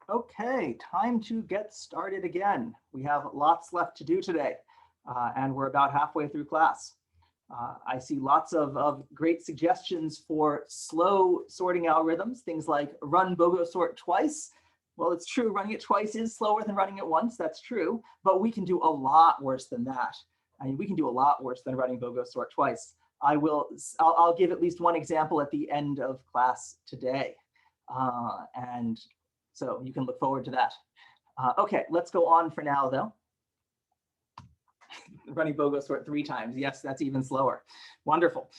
Okay, time to get started again. We have lots left to do today, and we're about halfway through class. I see lots of great suggestions for slow sorting algorithms, things like run BubbleSort twice. Well, it's true, running it twice is slower than running it once, that's true, but we can do a lot worse than that. I mean, we can do a lot worse than running BubbleSort twice. I'll give at least one example at the end of class today. And so you can look forward to that. Okay, let's go on for now, though. Running BubbleSort 3 times. Yes, that's even slower. Wonderful.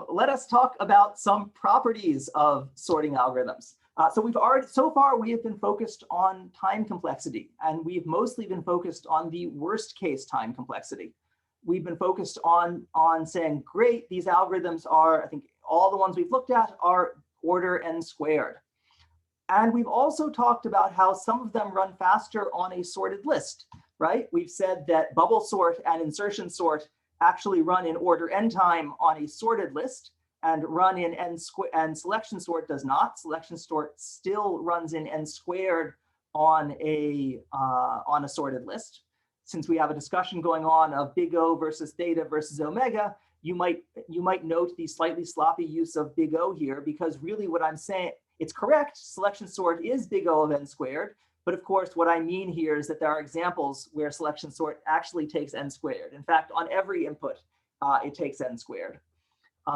Let us talk about some properties of sorting algorithms. So far we have been focused on time complexity, and we've mostly been focused on the worst case time complexity. We've been focused on saying, great, these algorithms are, I think all the ones we've looked at are order n squared. And we've also talked about how some of them run faster on a sorted list, right? We've said that BubbleSort and InsertionSort actually run in order n time on a sorted list and run in n squared, and SelectionSort does not. SelectionSort still runs in n squared on a sorted list. Since we have a discussion going on of big O versus theta versus omega, you might note the slightly sloppy use of big O here, because really what I'm saying, it's correct, SelectionSort is big O of n squared, but of course what I mean here is that there are examples where SelectionSort actually takes n squared. In fact, on every input, it takes n squared. We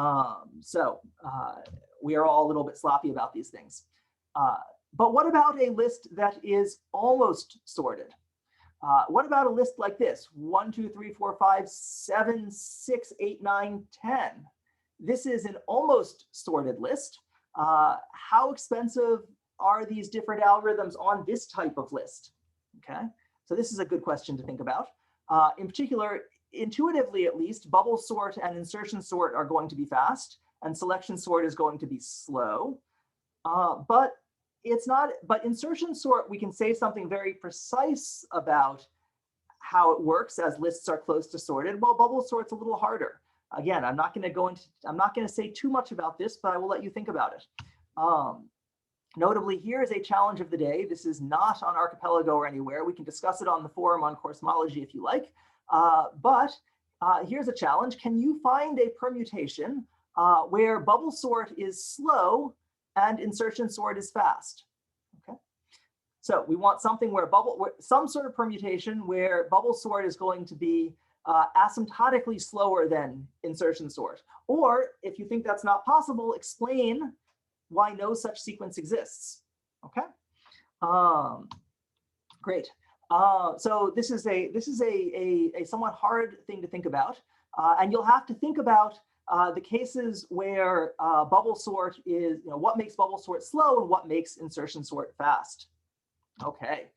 are all a little bit sloppy about these things. But what about a list that is almost sorted? What about a list like this? 1, 2, 3, 4, 5, 7, 6, 8, 9, 10. This is an almost sorted list. How expensive are these different algorithms on this type of list? Okay, so this is a good question to think about. In particular, intuitively at least, BubbleSort and InsertionSort are going to be fast, and SelectionSort is going to be slow. But InsertionSort, we can say something very precise about how it works as lists are close to sorted. Well, BubbleSort's a little harder. Again, I'm not going to say too much about this, but I will let you think about it. Notably, here is a challenge of the day. This is not on Archipelago or anywhere. We can discuss it on the forum on Coursemology if you like. But here's a challenge. Can you find a permutation where BubbleSort is slow and InsertionSort is fast? Okay. So we want something where some sort of permutation where BubbleSort is going to be asymptotically slower than InsertionSort. Or if you think that's not possible, explain why no such sequence exists. Okay. Great. So this is a somewhat hard thing to think about, and you'll have to think about the cases where BubbleSort is, what makes BubbleSort slow and what makes InsertionSort fast. Okay.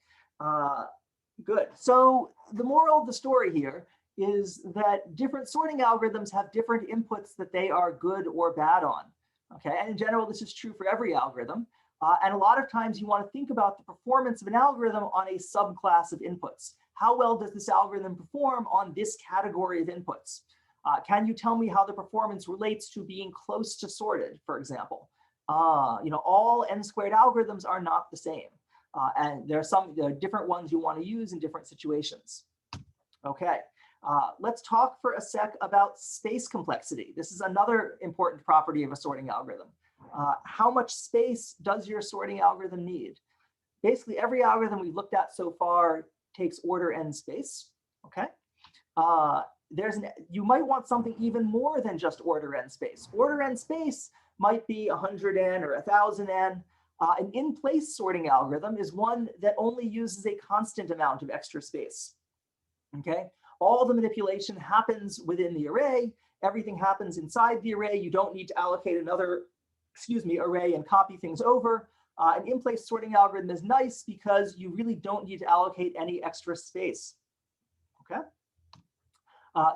Good. So the moral of the story here is that different sorting algorithms have different inputs that they are good or bad on. Okay, and in general, this is true for every algorithm. And a lot of times you want to think about the performance of an algorithm on a subclass of inputs. How well does this algorithm perform on this category of inputs? Can you tell me how the performance relates to being close to sorted, for example? All n-squared algorithms are not the same. And there are different ones you want to use in different situations. Okay. Let's talk for a sec about space complexity. This is another important property of a sorting algorithm. How much space does your sorting algorithm need? Basically, every algorithm we've looked at so far takes order n space. Okay. You might want something even more than just order n space. Order n space might be 100 n or 1000 n. An in-place sorting algorithm is one that only uses a constant amount of extra space. Okay. All the manipulation happens within the array. Everything happens inside the array. You don't need to allocate another, array and copy things over. An in-place sorting algorithm is nice because you really don't need to allocate any extra space. Okay.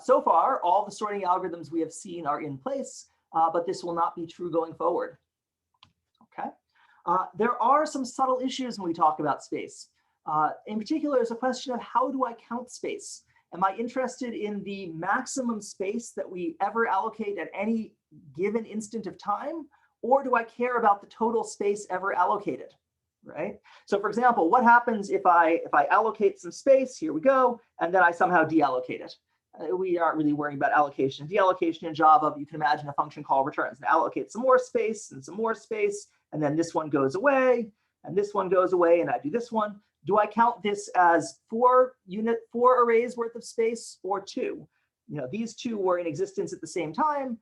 So far, all the sorting algorithms we have seen are in place, but this will not be true going forward. Okay. There are some subtle issues when we talk about space. In particular, there's a question of how do I count space? Am I interested in the maximum space that we ever allocate at any given instant of time? Or do I care about the total space ever allocated, right? So for example, what happens if I allocate some space, here we go, and then I somehow deallocate it? We aren't really worrying about allocation. Deallocation in Java, you can imagine a function call returns and allocate some more space, and then this one goes away, and this one goes away, and I do this one. Do I count this as 4 arrays worth of space or 2? These two were in existence at the same time,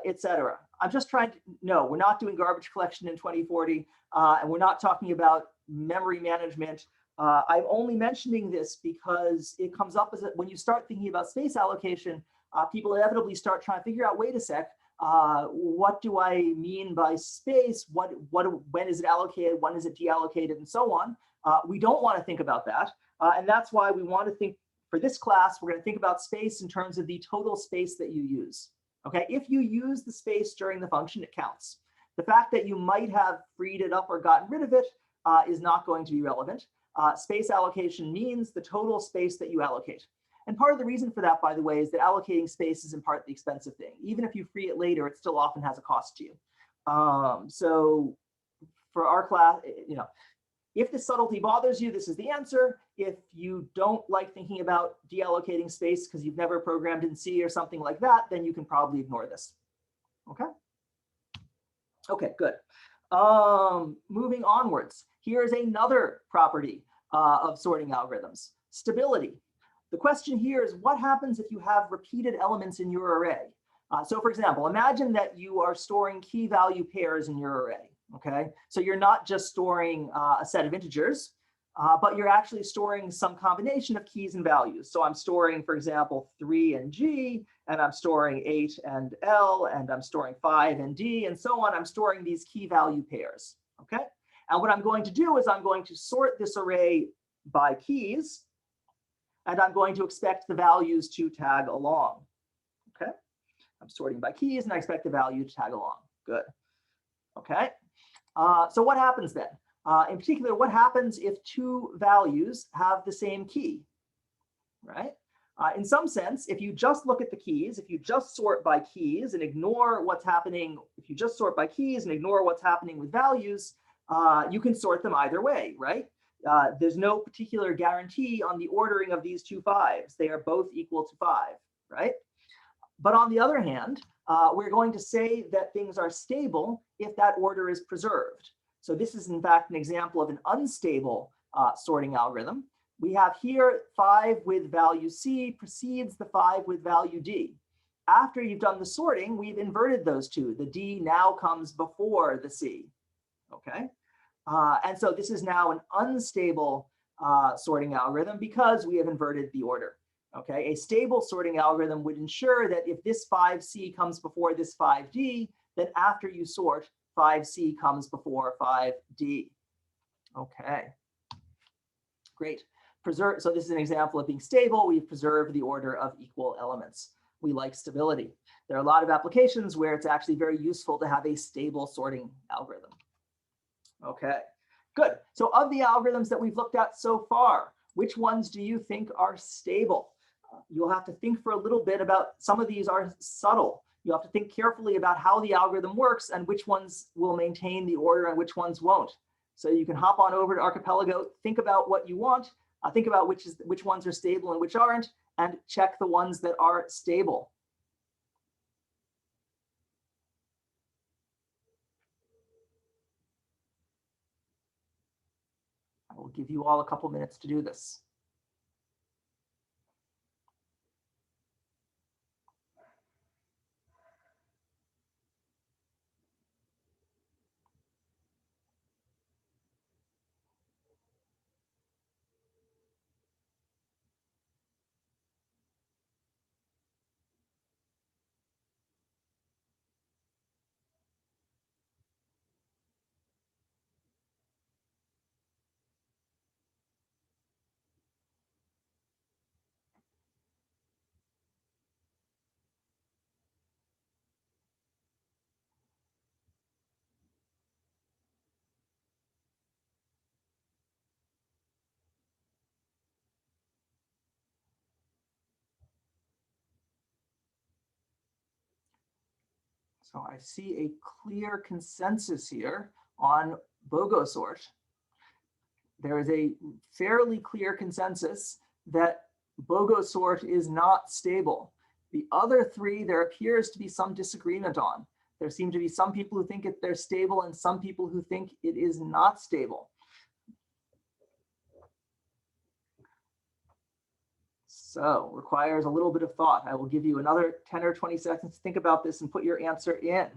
etc. I'm just trying to, no, we're not doing garbage collection in 2040, and we're not talking about memory management. I'm only mentioning this because it comes up as when you start thinking about space allocation, people inevitably start trying to figure out, wait a sec, what do I mean by space? When is it allocated? When is it deallocated, and so on? We don't want to think about that. And that's why we want to think, for this class, we're going to think about space in terms of the total space that you use. Okay, if you use the space during the function, it counts. The fact that you might have freed it up or gotten rid of it is not going to be relevant. Space allocation means the total space that you allocate. And part of the reason for that, by the way, is that allocating space is in part the expensive thing. Even if you free it later, it still often has a cost to you. So for our class, if the subtlety bothers you, this is the answer. If you don't like thinking about deallocating space because you've never programmed in C or something like that, then you can probably ignore this. Okay? Okay, good. Moving onwards, here is another property of sorting algorithms, stability. The question here is, what happens if you have repeated elements in your array? So for example, imagine that you are storing key value pairs in your array. Okay, so you're not just storing a set of integers, but you're actually storing some combination of keys and values. So I'm storing, for example, 3 and G, and I'm storing 8 and L, and I'm storing 5 and D, and so on. I'm storing these key value pairs. Okay, and what I'm going to do is I'm going to sort this array by keys, and I'm going to expect the values to tag along. Okay, I'm sorting by keys, and I expect the value to tag along. Good. Okay. So what happens then? In particular, what happens if two values have the same key? right? In some sense, if you just look at the keys, if you just sort by keys and ignore what's happening, if you just sort by keys and ignore what's happening with values, you can sort them either way, right? There's no particular guarantee on the ordering of these two 5s. They are both equal to 5, right? But on the other hand, we're going to say that things are stable if that order is preserved. So this is, in fact, an example of an unstable sorting algorithm. We have here 5 with value C precedes the 5 with value D. After you've done the sorting, we've inverted those two. The D now comes before the C, okay? And so this is now an unstable sorting algorithm because we have inverted the order. Okay, a stable sorting algorithm would ensure that if this 5C comes before this 5D, then after you sort, 5C comes before 5D. Okay, great. So this is an example of being stable. We've preserved the order of equal elements. We like stability. There are a lot of applications where it's actually very useful to have a stable sorting algorithm. Okay, good. So of the algorithms that we've looked at so far, which ones do you think are stable? You'll have to think for a little bit about, some of these are subtle. You have to think carefully about how the algorithm works and which ones will maintain the order and which ones won't. So you can hop on over to Archipelago, think about what you want, think about which ones are stable and which aren't, and check the ones that are stable. I will give you all a couple minutes to do this. So I see a clear consensus here on BubbleSort. There is a fairly clear consensus that BubbleSort is not stable. The other three, there appears to be some disagreement on. There seem to be some people who think they're stable and some people who think it is not stable. So requires a little bit of thought. I will give you another 10 or 20 seconds to think about this and put your answer in.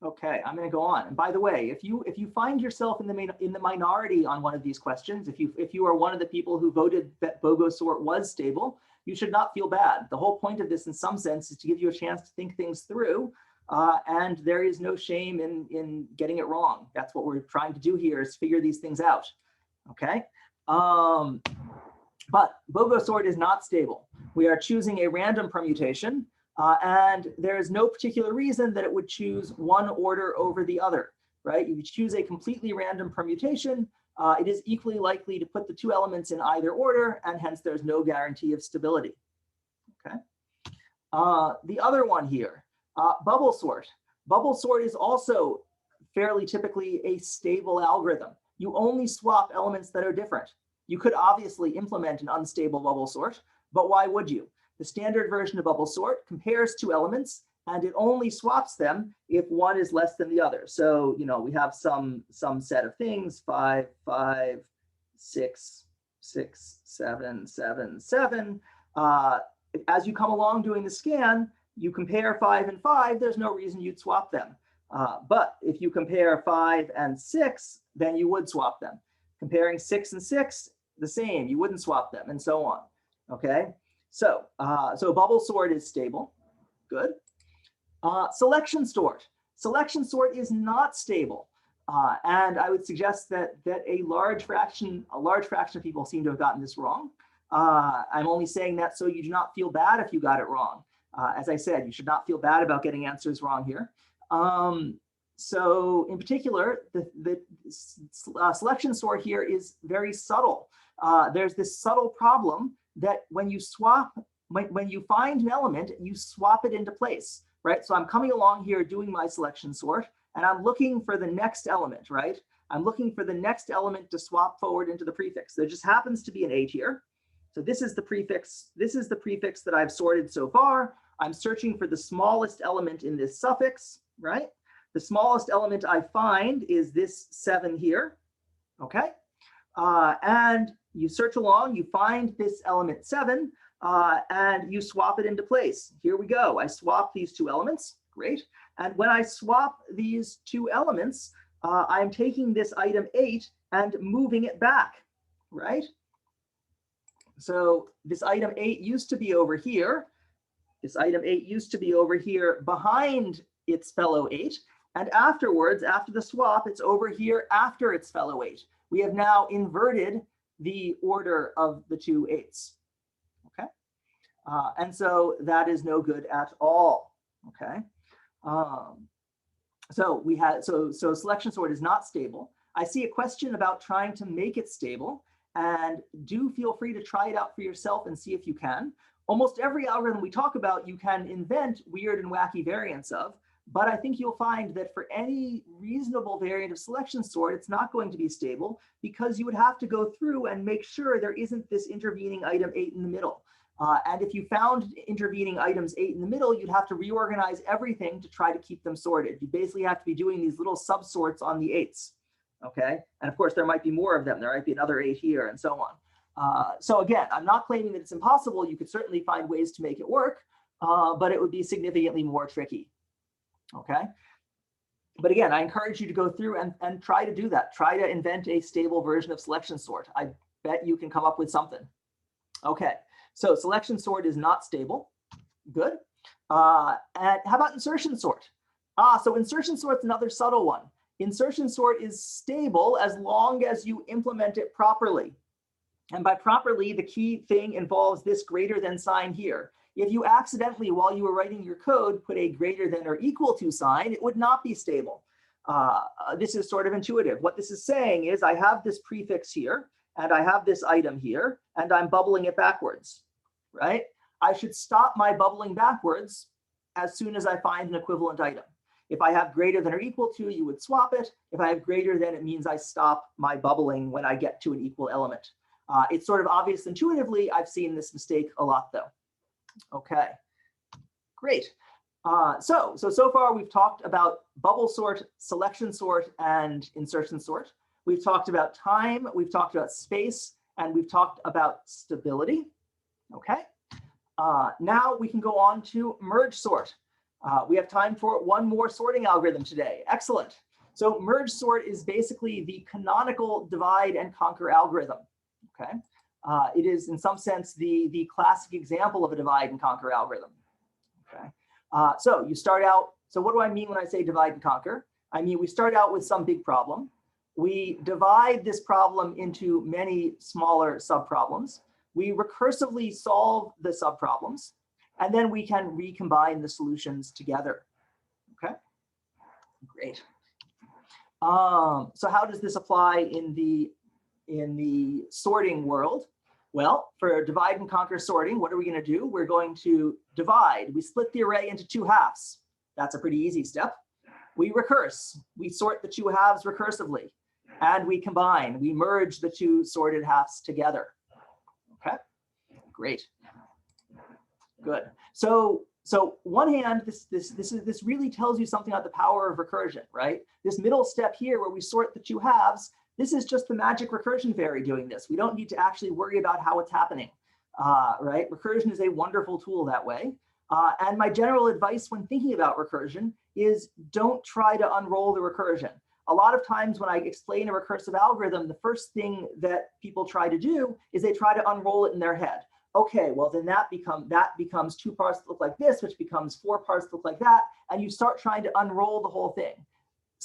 Okay, I'm going to go on. And by the way, if you find yourself in the minority on one of these questions, if you are one of the people who voted that BubbleSort was stable, you should not feel bad. The whole point of this, in some sense, is to give you a chance to think things through, and there is no shame in getting it wrong. That's what we're trying to do here, is figure these things out. Okay, but BubbleSort is not stable. We are choosing a random permutation. And there is no particular reason that it would choose one order over the other, right? You choose a completely random permutation, it is equally likely to put the two elements in either order, and hence there's no guarantee of stability, okay? The other one here, BubbleSort. BubbleSort is also fairly typically a stable algorithm. You only swap elements that are different. You could obviously implement an unstable BubbleSort, but why would you? The standard version of BubbleSort compares two elements, and it only swaps them if one is less than the other. So, you know, we have some set of things, 5, 5, 6, 6, 7, 7, 7. As you come along doing the scan, you compare 5 and 5, there's no reason you'd swap them. But if you compare 5 and 6, then you would swap them. Comparing 6 and 6, the same, you wouldn't swap them, and so on, okay? So BubbleSort is stable, good. SelectionSort. SelectionSort is not stable. And I would suggest that a large fraction of people seem to have gotten this wrong. I'm only saying that so you do not feel bad if you got it wrong. As I said, you should not feel bad about getting answers wrong here. So in particular, the selection sort here is very subtle. There's this subtle problem that when you find an element, you swap it into place, right? So I'm coming along here doing my selection sort, and I'm looking for the next element, right? I'm looking for the next element to swap forward into the prefix. There just happens to be an 8 here. So this is the prefix. This is the prefix that I've sorted so far. I'm searching for the smallest element in this suffix, right? The smallest element I find is this 7 here, okay? And you search along, you find this element 7, and you swap it into place. Here we go. I swap these two elements, great. And when I swap these two elements, I'm taking this item 8 and moving it back, right? So this item 8 used to be over here. This item 8 used to be over here behind its fellow 8. And afterwards, after the swap, it's over here after its fellow 8. We have now inverted the order of the two 8s. Okay. And so that is no good at all. Okay. So selection sort is not stable. I see a question about trying to make it stable, and do feel free to try it out for yourself and see if you can. Almost every algorithm we talk about, you can invent weird and wacky variants of, but I think you'll find that for any reasonable variant of selection sort, it's not going to be stable because you would have to go through and make sure there isn't this intervening item 8 in the middle. And if you found intervening items 8 in the middle, you'd have to reorganize everything to try to keep them sorted. You basically have to be doing these little subsorts on the 8s. Okay, and of course there might be more of them. There might be another 8 here and so on. So again, I'm not claiming that it's impossible. You could certainly find ways to make it work, but it would be significantly more tricky. Okay, but again, I encourage you to go through and try to do that. Try to invent a stable version of selection sort. I bet you can come up with something. Okay, so selection sort is not stable. Good. And how about insertion sort? So insertion sort's another subtle one. Insertion sort is stable as long as you implement it properly. And by properly, the key thing involves this greater than sign here. If you accidentally, while you were writing your code, put a greater than or equal to sign, it would not be stable. This is sort of intuitive. What this is saying is I have this prefix here, and I have this item here, and I'm bubbling it backwards, right? I should stop my bubbling backwards as soon as I find an equivalent item. If I have greater than or equal to, you would swap it. If I have greater than, it means I stop my bubbling when I get to an equal element. It's sort of obvious intuitively. I've seen this mistake a lot, though. Okay, great. So far we've talked about BubbleSort, SelectionSort, and InsertionSort. We've talked about time, we've talked about space, and we've talked about stability. Okay, now we can go on to MergeSort. We have time for one more sorting algorithm today. Excellent. So MergeSort is basically the canonical divide and conquer algorithm. Okay. It is, in some sense, the classic example of a divide and conquer algorithm. Okay. So you start out. So what do I mean when I say divide and conquer? I mean, we start out with some big problem. We divide this problem into many smaller subproblems. We recursively solve the subproblems, and then we can recombine the solutions together. Okay, great. So how does this apply in the sorting world? Well, for divide and conquer sorting, what are we going to do? We're going to divide. We split the array into 2 halves. That's a pretty easy step. We recurse. We sort the 2 halves recursively. And we combine. We merge the 2 sorted halves together. Okay, great. Good. So one hand, this really tells you something about the power of recursion, right? This middle step here where we sort the 2 halves, this is just the magic recursion fairy doing this. We don't need to actually worry about how it's happening, right? Recursion is a wonderful tool that way. And my general advice when thinking about recursion is don't try to unroll the recursion. A lot of times when I explain a recursive algorithm, the first thing that people try to do is they try to unroll it in their head. Okay, well then that becomes 2 parts that look like this, which becomes 4 parts that look like that, and you start trying to unroll the whole thing.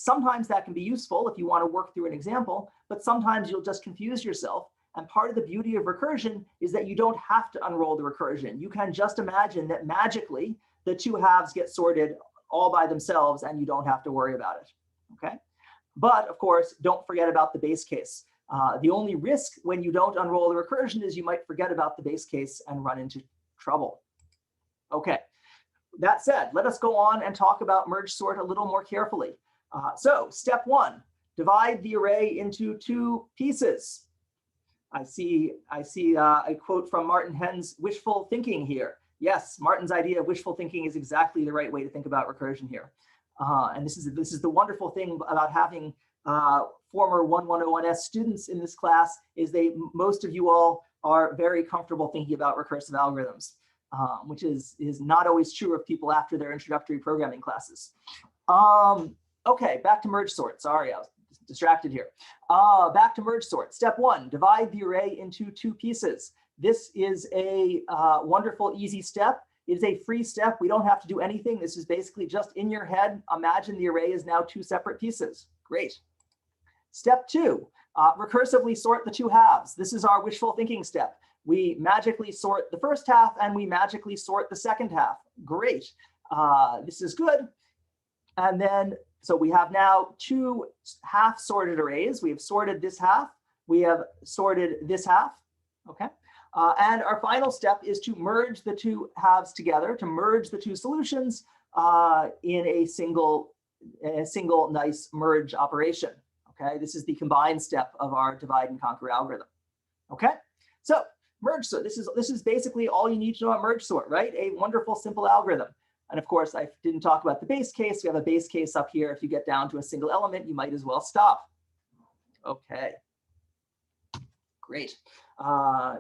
sometimes that can be useful if you want to work through an example, but sometimes you'll just confuse yourself. And part of the beauty of recursion is that you don't have to unroll the recursion. You can just imagine that magically the two halves get sorted all by themselves and you don't have to worry about it, okay? But of course, don't forget about the base case. The only risk when you don't unroll the recursion is you might forget about the base case and run into trouble. Okay, that said, let us go on and talk about MergeSort a little more carefully. So step 1, divide the array into 2 pieces. I see a quote from Martin Henn's wishful thinking here. Yes, Martin's idea of wishful thinking is exactly the right way to think about recursion here. And this is the wonderful thing about having former 1101S students in this class is most of you all are very comfortable thinking about recursive algorithms, which is not always true of people after their introductory programming classes. Okay, back to MergeSort. Sorry, I was distracted here. Back to MergeSort. Step 1, divide the array into 2 pieces. This is a wonderful, easy step. It is a free step. We don't have to do anything. This is basically just in your head. Imagine the array is now 2 separate pieces. Great. Step 2, recursively sort the 2 halves. This is our wishful thinking step. We magically sort the first half and we magically sort the second half. Great. This is good. And then, so we have now 2 half sorted arrays. We have sorted this half. We have sorted this half. Okay. And our final step is to merge the 2 halves together, to merge the 2 solutions in a single nice merge operation. Okay, this is the combined step of our divide and conquer algorithm. Okay, so MergeSort. This is basically all you need to know about MergeSort, right? A wonderful, simple algorithm. And of course, I didn't talk about the base case. We have a base case up here. If you get down to a single element, you might as well stop. Okay. Great.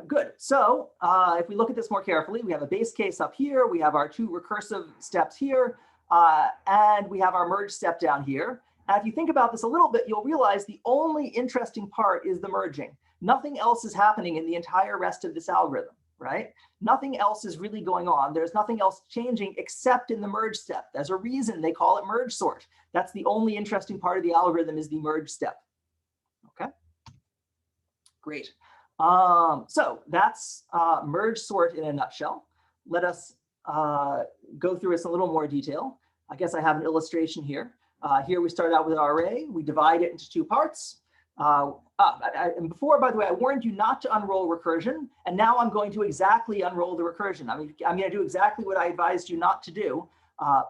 Good. So if we look at this more carefully, we have a base case up here. We have our 2 recursive steps here. And we have our merge step down here. And if you think about this a little bit, you'll realize the only interesting part is the merging. Nothing else is happening in the entire rest of this algorithm, right? Nothing else is really going on. There's nothing else changing except in the merge step. There's a reason they call it MergeSort. That's the only interesting part of the algorithm is the merge step. Okay. Great. So that's MergeSort in a nutshell. Let us go through this in a little more detail. I guess I have an illustration here. Here we start out with our array. We divide it into 2 parts. And before, by the way, I warned you not to unroll recursion. And now I'm going to exactly unroll the recursion. I'm going to do exactly what I advised you not to do.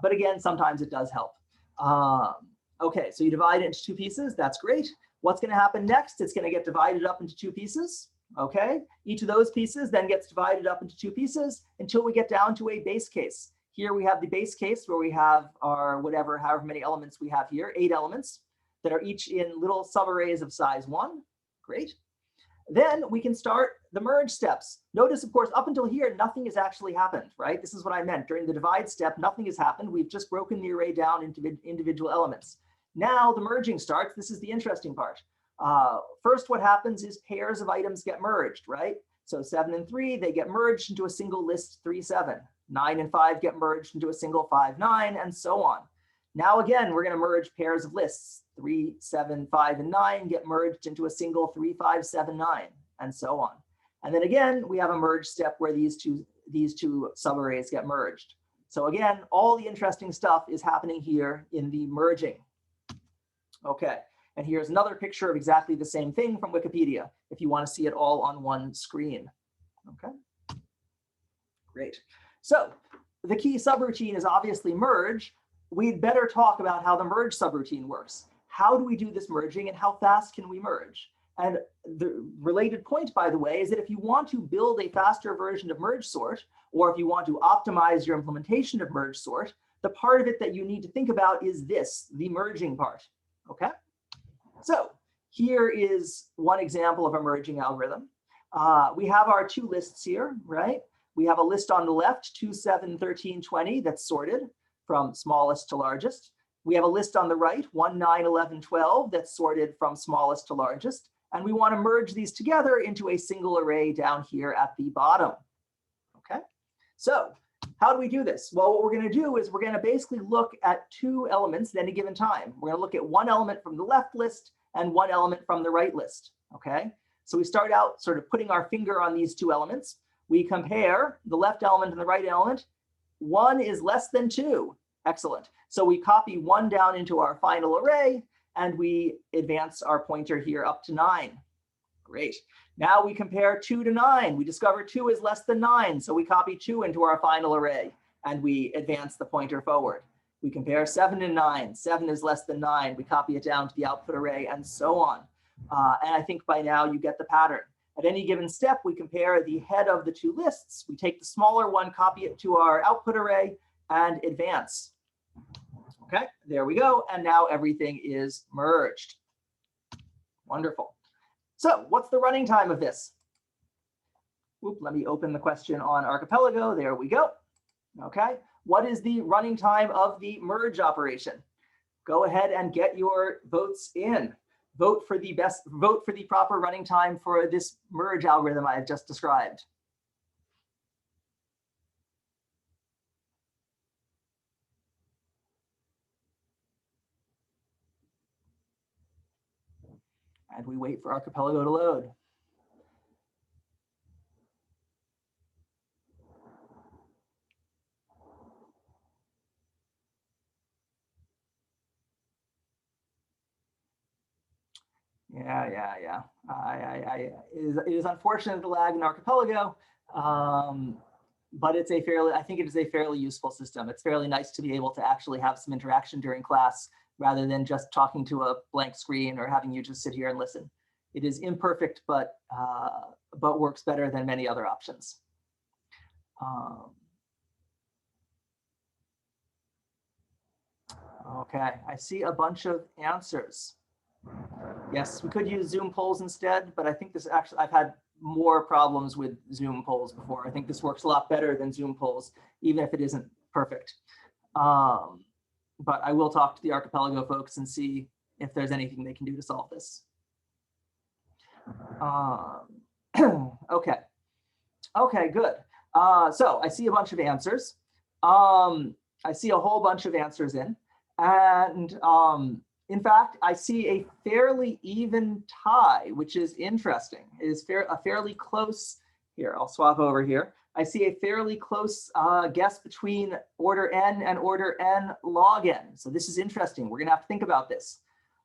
But again, sometimes it does help. OK, so you divide it into 2 pieces. That's great. What's going to happen next? It's going to get divided up into 2 pieces. OK, each of those pieces then gets divided up into 2 pieces until we get down to a base case. Here we have the base case where we have our however many elements we have here, 8 elements that are each in little subarrays of size 1. Great. Then we can start the merge steps. Notice, of course, up until here, nothing has actually happened, right? This is what I meant. During the divide step, nothing has happened. We've just broken the array down into individual elements. Now the merging starts. This is the interesting part. First, what happens is pairs of items get merged, right? So 7 and 3, they get merged into a single list 3, 7. 9 and 5 get merged into a single 5, 9, and so on. Now again, we're going to merge pairs of lists. 3, 7, 5, and 9 get merged into a single 3, 5, 7, 9, and so on. And then again, we have a merge step where these two subarrays get merged. So again, all the interesting stuff is happening here in the merging. Okay, and here's another picture of exactly the same thing from Wikipedia, if you want to see it all on one screen. Okay, great. So the key subroutine is obviously merge. We'd better talk about how the merge subroutine works. How do we do this merging and how fast can we merge? And the related point, by the way, is that if you want to build a faster version of MergeSort, or if you want to optimize your implementation of MergeSort, the part of it that you need to think about is this, the merging part. Okay? So here is one example of a merging algorithm. We have our 2 lists here, right? We have a list on the left, 2, 7, 13, 20, that's sorted from smallest to largest. We have a list on the right, 1, 9, 11, 12, that's sorted from smallest to largest. And we want to merge these together into a single array down here at the bottom. Okay, so How do we do this? Well, what we're going to do is we're going to basically look at two elements at any given time. We're going to look at one element from the left list and one element from the right list. Okay, so we start out sort of putting our finger on these two elements. We compare the left element and the right element. 1 is less than 2. Excellent. So we copy 1 down into our final array, and we advance our pointer here up to 9. Great. Now we compare 2 to 9. We discover 2 is less than 9, so we copy 2 into our final array, and we advance the pointer forward. We compare 7 and 9. 7 is less than 9. We copy it down to the output array, and so on. And I think by now you get the pattern. At any given step, we compare the head of the two lists. We take the smaller one, copy it to our output array, and advance. Okay, there we go. And now everything is merged. Wonderful. So what's the running time of this? Oop, let me open the question on Archipelago. There we go. Okay, what is the running time of the merge operation? Go ahead and get your votes in. Vote for the proper running time for this merge algorithm I have just described. And we wait for Archipelago to load. Yeah. It is unfortunate the lag in Archipelago, but it's I think it is a fairly useful system. It's fairly nice to be able to actually have some interaction during class rather than just talking to a blank screen or having you just sit here and listen. It is imperfect, but works better than many other options. Okay, I see a bunch of answers. Yes, we could use Zoom polls instead, but I think this actually, I've had more problems with Zoom polls before. I think this works a lot better than Zoom polls, even if it isn't perfect. But I will talk to the Archipelago folks and see if there's anything they can do to solve this. Okay, good. So I see a bunch of answers. I see a whole bunch of answers in. And in fact, I see a fairly even tie, which is interesting. It is a fairly close, here, I'll swap over here. I see a fairly close guess between order n and order n log n. So this is interesting. We're going to have to think about this.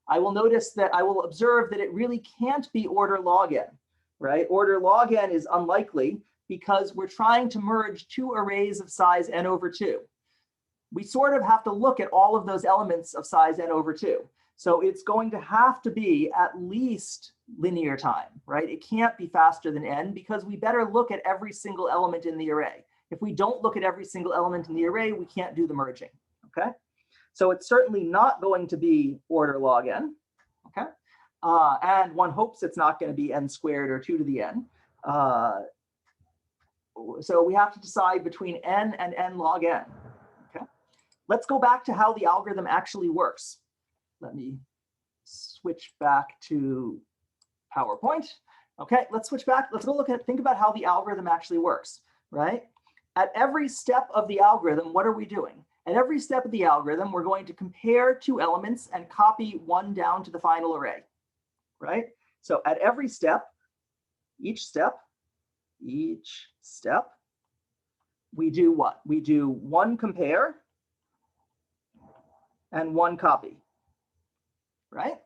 I will observe that it really can't be order log n, right? Order log n is unlikely because we're trying to merge two arrays of size n over 2. We sort of have to look at all of those elements of size n over 2. So it's going to have to be at least linear time, right? It can't be faster than n because we better look at every single element in the array. If we don't look at every single element in the array, we can't do the merging, okay? So it's certainly not going to be order log n, okay? And one hopes it's not going to be n squared or 2 to the n. So we have to decide between n and n log n, okay? Let's go back to how the algorithm actually works. Let me switch back to PowerPoint. Okay, let's switch back. Let's go think about how the algorithm actually works, right? At every step of the algorithm, what are we doing? At every step of the algorithm, we're going to compare two elements and copy one down to the final array, right? So at every step, each step, we do what? We do one compare and one copy, right?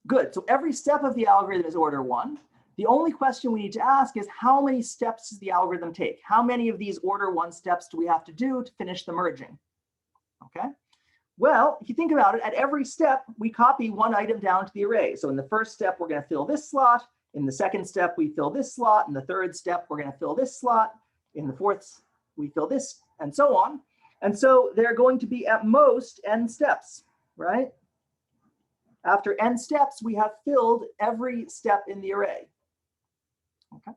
Good. So every step of the algorithm is order 1. The only question we need to ask is how many steps does the algorithm take? How many of these order 1 steps do we have to do to finish the merging? Okay. Well, if you think about it, at every step, we copy one item down to the array. So in the first step, we're going to fill this slot. In the second step, we fill this slot. In the third step, we're going to fill this slot. In the fourth, we fill this, and so on. And so there are going to be at most n steps, right? After n steps, we have filled every step in the array. Okay.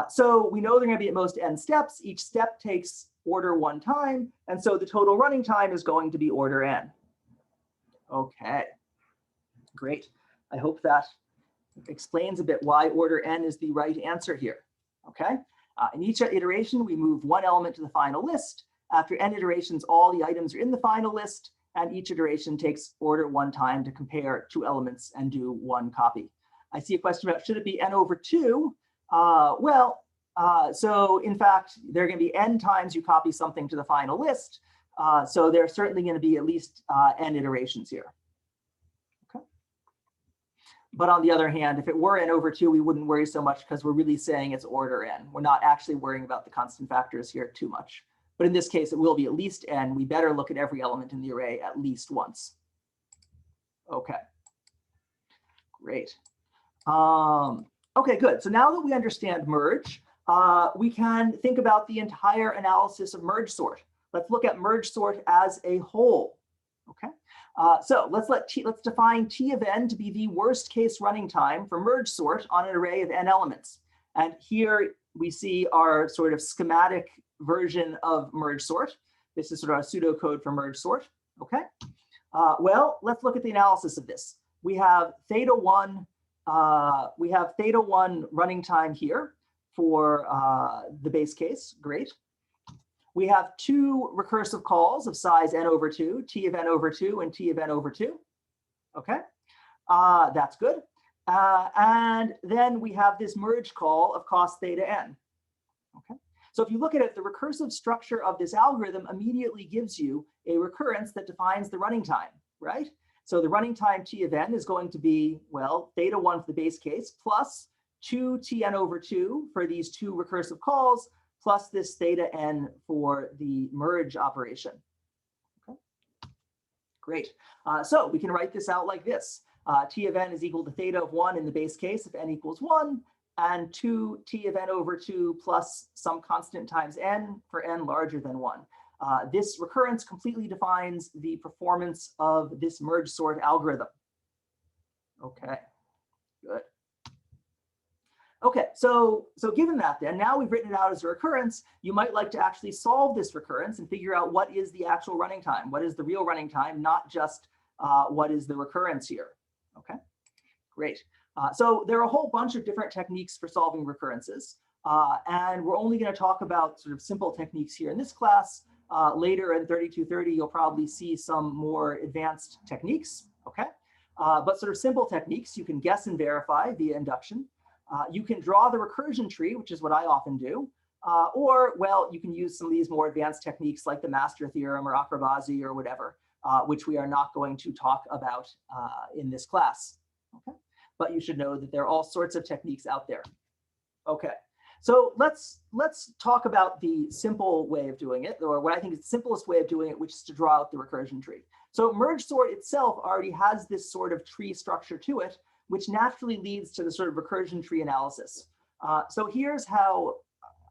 So we know they're going to be at most n steps. Each step takes order 1 time. And so the total running time is going to be order n. Okay, great. I hope that explains a bit why order n is the right answer here. Okay. In each iteration, we move one element to the final list. After n iterations, all the items are in the final list, and each iteration takes order one time to compare two elements and do one copy. I see a question about, should it be n over 2? So in fact, there are going to be n times you copy something to the final list. So there's certainly going to be at least n iterations here. Okay. But on the other hand, if it were n over 2, we wouldn't worry so much because we're really saying it's order n. We're not actually worrying about the constant factors here too much. But in this case, it will be at least n. We better look at every element in the array at least once. OK, great. OK, good. So now that we understand merge, we can think about the entire analysis of MergeSort. Let's look at MergeSort as a whole. OK, so let's define T of n to be the worst case running time for MergeSort on an array of n elements. And here we see our sort of schematic version of MergeSort. This is sort of a pseudocode for MergeSort. OK, well, let's look at the analysis of this. We have theta1. We have theta1 running time here for the base case. Great. We have two recursive calls of size n over 2, t of n over 2, and t of n over 2. OK, that's good. And then we have this merge call of cos theta n. OK, so if you look at it, the recursive structure of this algorithm immediately gives you a recurrence that defines the running time, right? So the running time t of n is going to be, well, theta1 for the base case plus 2tn over 2 for these two recursive calls plus this theta n for the merge operation. Okay, great. So we can write this out like this. T of n is equal to theta of 1 in the base case if n equals 1, and 2t of n over 2 plus some constant times n for n larger than 1. This recurrence completely defines the performance of this MergeSort algorithm. OK, good. OK, so given that, then now we've written it out as a recurrence, you might like to actually solve this recurrence and figure out what is the actual running time, what is the real running time, not just what is the recurrence here. OK, great. So there are a whole bunch of different techniques for solving recurrences, and we're only going to talk about sort of simple techniques here in this class. Later in 3230, you'll probably see some more advanced techniques. OK, but sort of simple techniques you can guess and verify via induction. You can draw the recursion tree, which is what I often do. Or, well, you can use some of these more advanced techniques like the master theorem or acrobacy or whatever, which we are not going to talk about in this class. Okay? But you should know that there are all sorts of techniques out there. OK, so let's talk about the simple way of doing it, or what I think is the simplest way of doing it, which is to draw out the recursion tree. So MergeSort itself already has this sort of tree structure to it, which naturally leads to the sort of recursion tree analysis. So here's how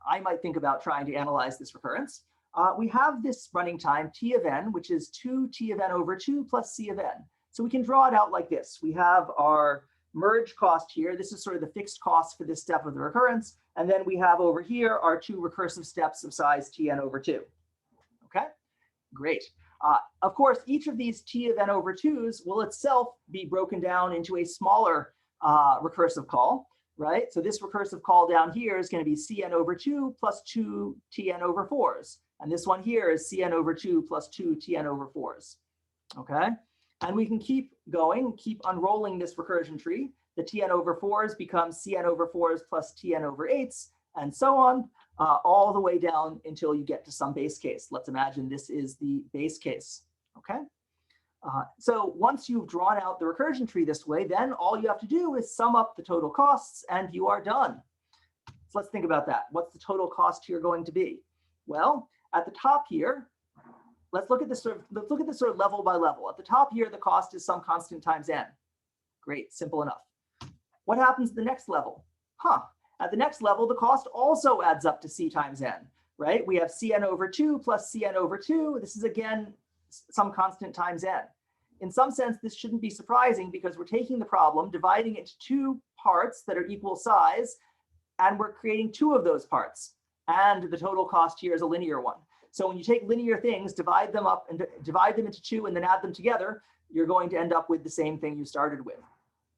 I might think about trying to analyze this recurrence. We have this running time t of n, which is 2t of n over 2 plus c of n. So we can draw it out like this. We have our merge cost here. This is sort of the fixed cost for this step of the recurrence. And then we have over here our two recursive steps of size tn over 2. OK, great. Of course, each of these t of n over 2s will itself be broken down into a smaller recursive call, right? So this recursive call down here is going to be cn over 2 plus 2 tn over 4s. And this one here is cn over 2 plus 2 tn over 4s. OK, and we can keep going, keep unrolling this recursion tree. The tn over 4s become cn over 4s plus tn over 8s, and so on, all the way down until you get to some base case. Let's imagine this is the base case. OK, so once you've drawn out the recursion tree this way, then all you have to do is sum up the total costs, and you are done. So let's think about that. What's the total cost here going to be? Well, at the top here, let's look at this sort of level by level. At the top here, the cost is some constant times n. Great, simple enough. What happens at the next level? At the next level, the cost also adds up to c times n, right? We have cn over 2 plus cn over 2. This is, again, some constant times n. In some sense, this shouldn't be surprising because we're taking the problem, dividing it into two parts that are equal size, and we're creating two of those parts. And the total cost here is a linear one. So when you take linear things, divide them up and divide them into two and then add them together, you're going to end up with the same thing you started with.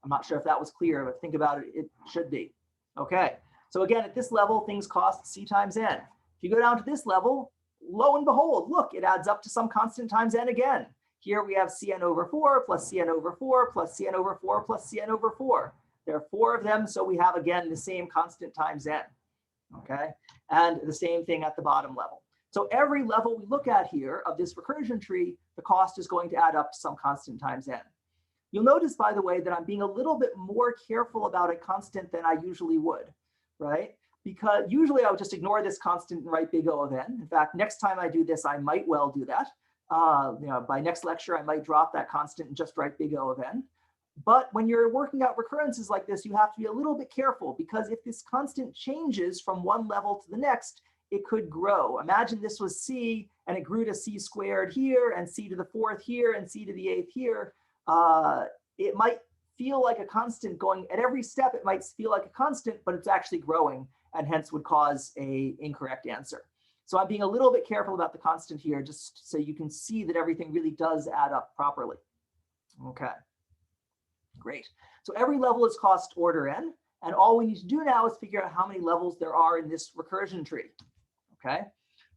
I'm not sure if that was clear, but think about it, it should be. OK, So again, at this level, things cost c times n. If you go down to this level, lo and behold, look, it adds up to some constant times n again. Here we have cn over 4 plus cn over 4 plus cn over 4 plus cn over 4. There are 4 of them, so we have, again, the same constant times n. Okay, and the same thing at the bottom level. So every level we look at here of this recursion tree, the cost is going to add up to some constant times n. You'll notice, by the way, that I'm being a little bit more careful about a constant than I usually would, right? Because usually I would just ignore this constant and write big O of n. In fact, next time I do this, I might well do that. By next lecture, I might drop that constant and just write big O of n. But when you're working out recurrences like this, you have to be a little bit careful, because if this constant changes from one level to the next, it could grow. Imagine this was c, and it grew to c squared here, and c to the 4th here, and c to the 8th here. It might feel like a constant going at every step. It might feel like a constant, but it's actually growing, and hence would cause an incorrect answer. So I'm being a little bit careful about the constant here, just so you can see that everything really does add up properly. Okay, great. So every level is cost order n, and all we need to do now is figure out how many levels there are in this recursion tree. Okay,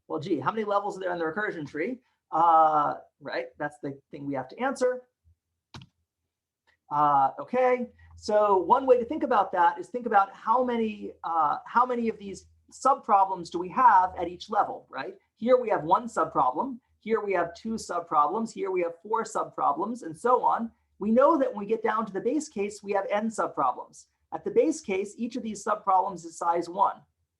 well, gee, how many levels are there in the recursion tree? Right, that's the thing we have to answer. Okay, so one way to think about that is think about how many of these subproblems do we have at each level, right? Here we have 1 subproblem. Here we have 2 subproblems. Here we have 4 subproblems, and so on. We know that when we get down to the base case, we have n subproblems. At the base case, each of these subproblems is size 1.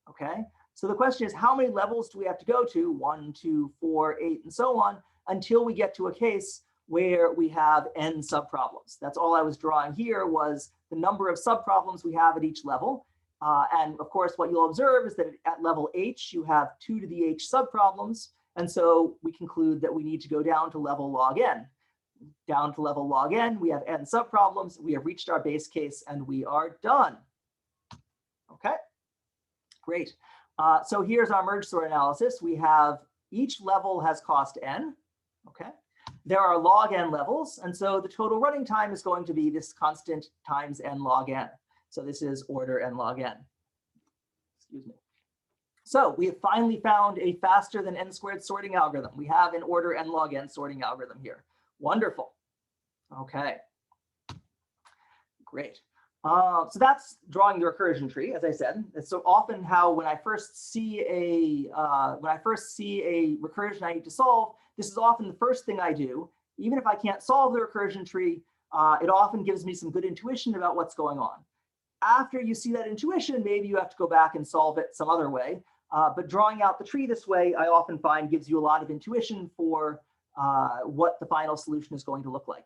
Okay, so the question is, how many levels do we have to go to? 1, 2, 4, 8, and so on, until we get to a case where we have n subproblems. That's all I was drawing here, was the number of subproblems we have at each level. And of course, what you'll observe is that at level h, you have 2 to the h subproblems. And so we conclude that we need to go down to level log n. Down to level log n, we have n subproblems. We have reached our base case, and we are done. Okay, great. So here's our merge sort analysis. We have each level has cost n. Okay. There are log n levels, and so the total running time is going to be this constant times n log n. So this is order n log n. Excuse me. So we have finally found a faster than n squared sorting algorithm. We have an order n log n sorting algorithm here. Wonderful. Okay. Great. So that's drawing the recursion tree, as I said. It's so often how when I first see a recursion I need to solve, this is often the first thing I do. Even if I can't solve the recursion tree, it often gives me some good intuition about what's going on. After you see that intuition, maybe you have to go back and solve it some other way. But drawing out the tree this way, I often find gives you a lot of intuition for what the final solution is going to look like.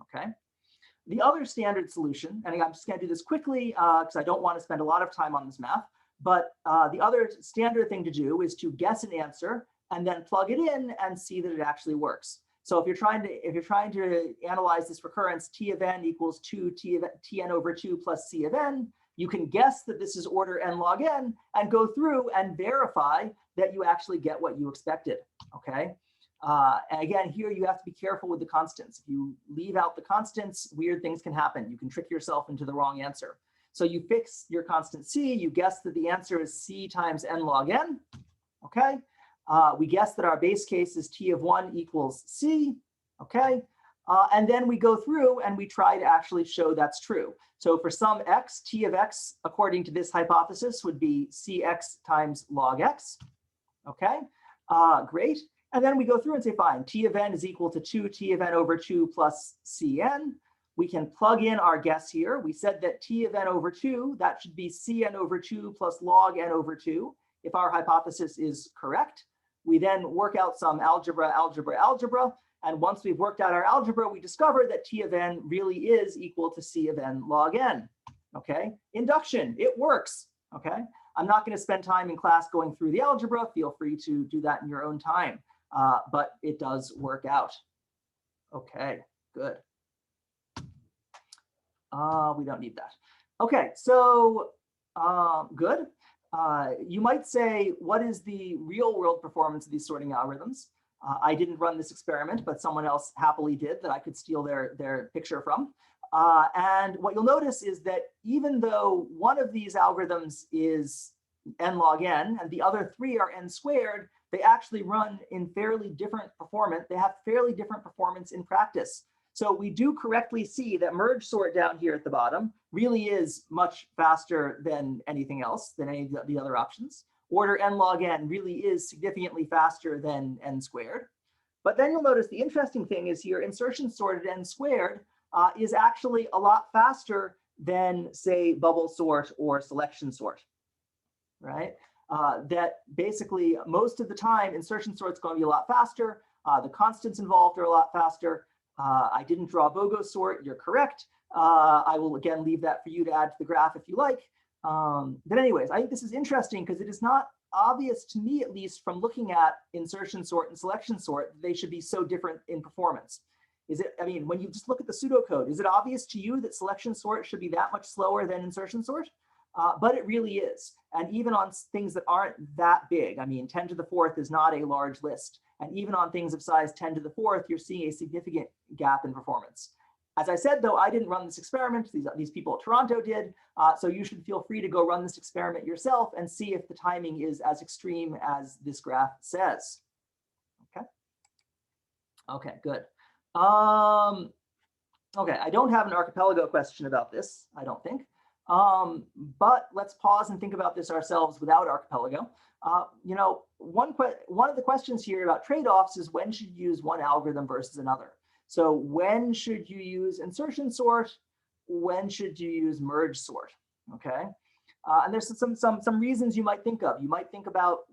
Okay. The other standard solution, and I'm just going to do this quickly because I don't want to spend a lot of time on this math, but the other standard thing to do is to guess an answer and then plug it in and see that it actually works. So if you're trying to analyze this recurrence, t of n equals 2 tn over 2 plus c of n, you can guess that this is order n log n and go through and verify that you actually get what you expected. Okay. And again, here you have to be careful with the constants. If you leave out the constants, weird things can happen. You can trick yourself into the wrong answer. So you fix your constant c, you guess that the answer is c times n log n. Okay. We guess that our base case is t of 1 equals c. Okay. And then we go through and we try to actually show that's true. So for some x, t of x, according to this hypothesis, would be cx times log x. Okay. Great. And then we go through and say, fine, t of n is equal to 2 t of n over 2 plus cn. We can plug in our guess here. We said that t of n over 2, that should be cn over 2 plus log n over 2, if our hypothesis is correct. We then work out some algebra. And once we've worked out our algebra, we discover that t of n really is equal to c of n log n. Okay, induction, it works. Okay, I'm not going to spend time in class going through the algebra. Feel free to do that in your own time. But it does work out. Okay, good. We don't need that. Okay, so good. You might say, what is the real world performance of these sorting algorithms? I didn't run this experiment, but someone else happily did that I could steal their picture from. And what you'll notice is that even though one of these algorithms is n log n and the other three are n squared, they actually run in fairly different performance. They have fairly different performance in practice. So we do correctly see that MergeSort down here at the bottom really is much faster than anything else, than any of the other options. Order n log n really is significantly faster than n squared. But then you'll notice the interesting thing is here, InsertionSort at n squared is actually a lot faster than, say, BubbleSort or SelectionSort, right? That basically most of the time, InsertionSort is going to be a lot faster. The constants involved are a lot faster. I didn't draw BubbleSort, you're correct. I will again leave that for you to add to the graph if you like. But anyways, I think this is interesting because it is not obvious to me, at least from looking at InsertionSort and SelectionSort, they should be so different in performance. Is it, I mean, when you just look at the pseudocode, is it obvious to you that SelectionSort should be that much slower than InsertionSort? But it really is. And even on things that aren't that big, I mean, 10 to the fourth is not a large list. And even on things of size 10 to the fourth, you're seeing a significant gap in performance. As I said, though, I didn't run this experiment. These people at Toronto did. So you should feel free to go run this experiment yourself and see if the timing is as extreme as this graph says. Okay. Okay, good. Okay, I don't have an archipelago question about this, I don't think. But let's pause and think about this ourselves without archipelago. You know, one of the questions here about trade-offs is when should you use one algorithm versus another? So when should you use InsertionSort? When should you use MergeSort? Okay, and there's some reasons you might think of. You might think about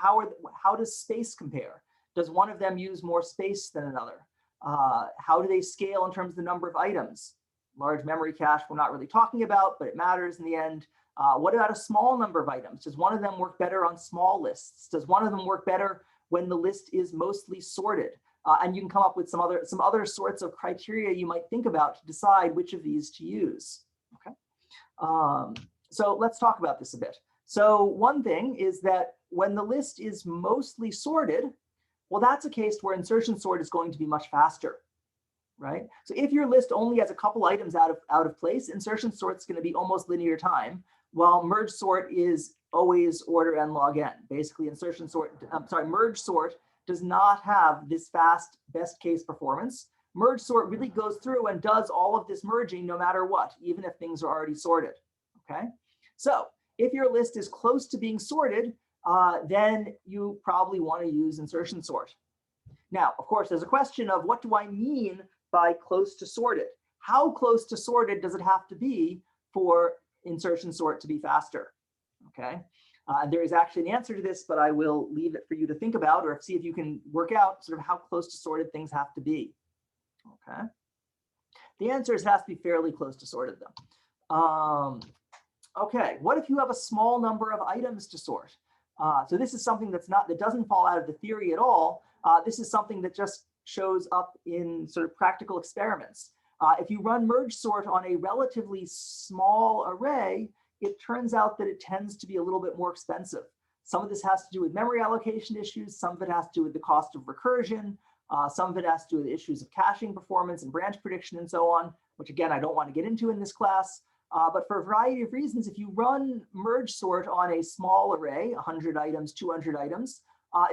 how does space compare? Does one of them use more space than another? How do they scale in terms of the number of items? Large memory cache we're not really talking about, but it matters in the end. What about a small number of items? Does one of them work better on small lists? Does one of them work better when the list is mostly sorted? And you can come up with some other sorts of criteria you might think about to decide which of these to use. Okay. So let's talk about this a bit. So one thing is that when the list is mostly sorted, well, that's a case where InsertionSort is going to be much faster, right? So if your list only has a couple items out of place, InsertionSort is going to be almost linear time, while MergeSort is always order n log n. Basically, MergeSort does not have this fast best case performance. MergeSort really goes through and does all of this merging no matter what, even if things are already sorted. Okay, so if your list is close to being sorted, then you probably want to use InsertionSort. Now, of course, there's a question of what do I mean by close to sorted? How close to sorted does it have to be for InsertionSort to be faster? Okay, and there is actually an answer to this, but I will leave it for you to think about or see if you can work out sort of how close to sorted things have to be. Okay, the answer is it has to be fairly close to sorted though. Okay, what if you have a small number of items to sort? So this is something that doesn't fall out of the theory at all. This is something that just shows up in sort of practical experiments. If you run MergeSort on a relatively small array, it turns out that it tends to be a little bit more expensive. Some of this has to do with memory allocation issues. Some of it has to do with the cost of recursion. Some of it has to do with issues of caching performance and branch prediction and so on, which again, I don't want to get into in this class. But for a variety of reasons, if you run MergeSort on a small array, 100 items, 200 items,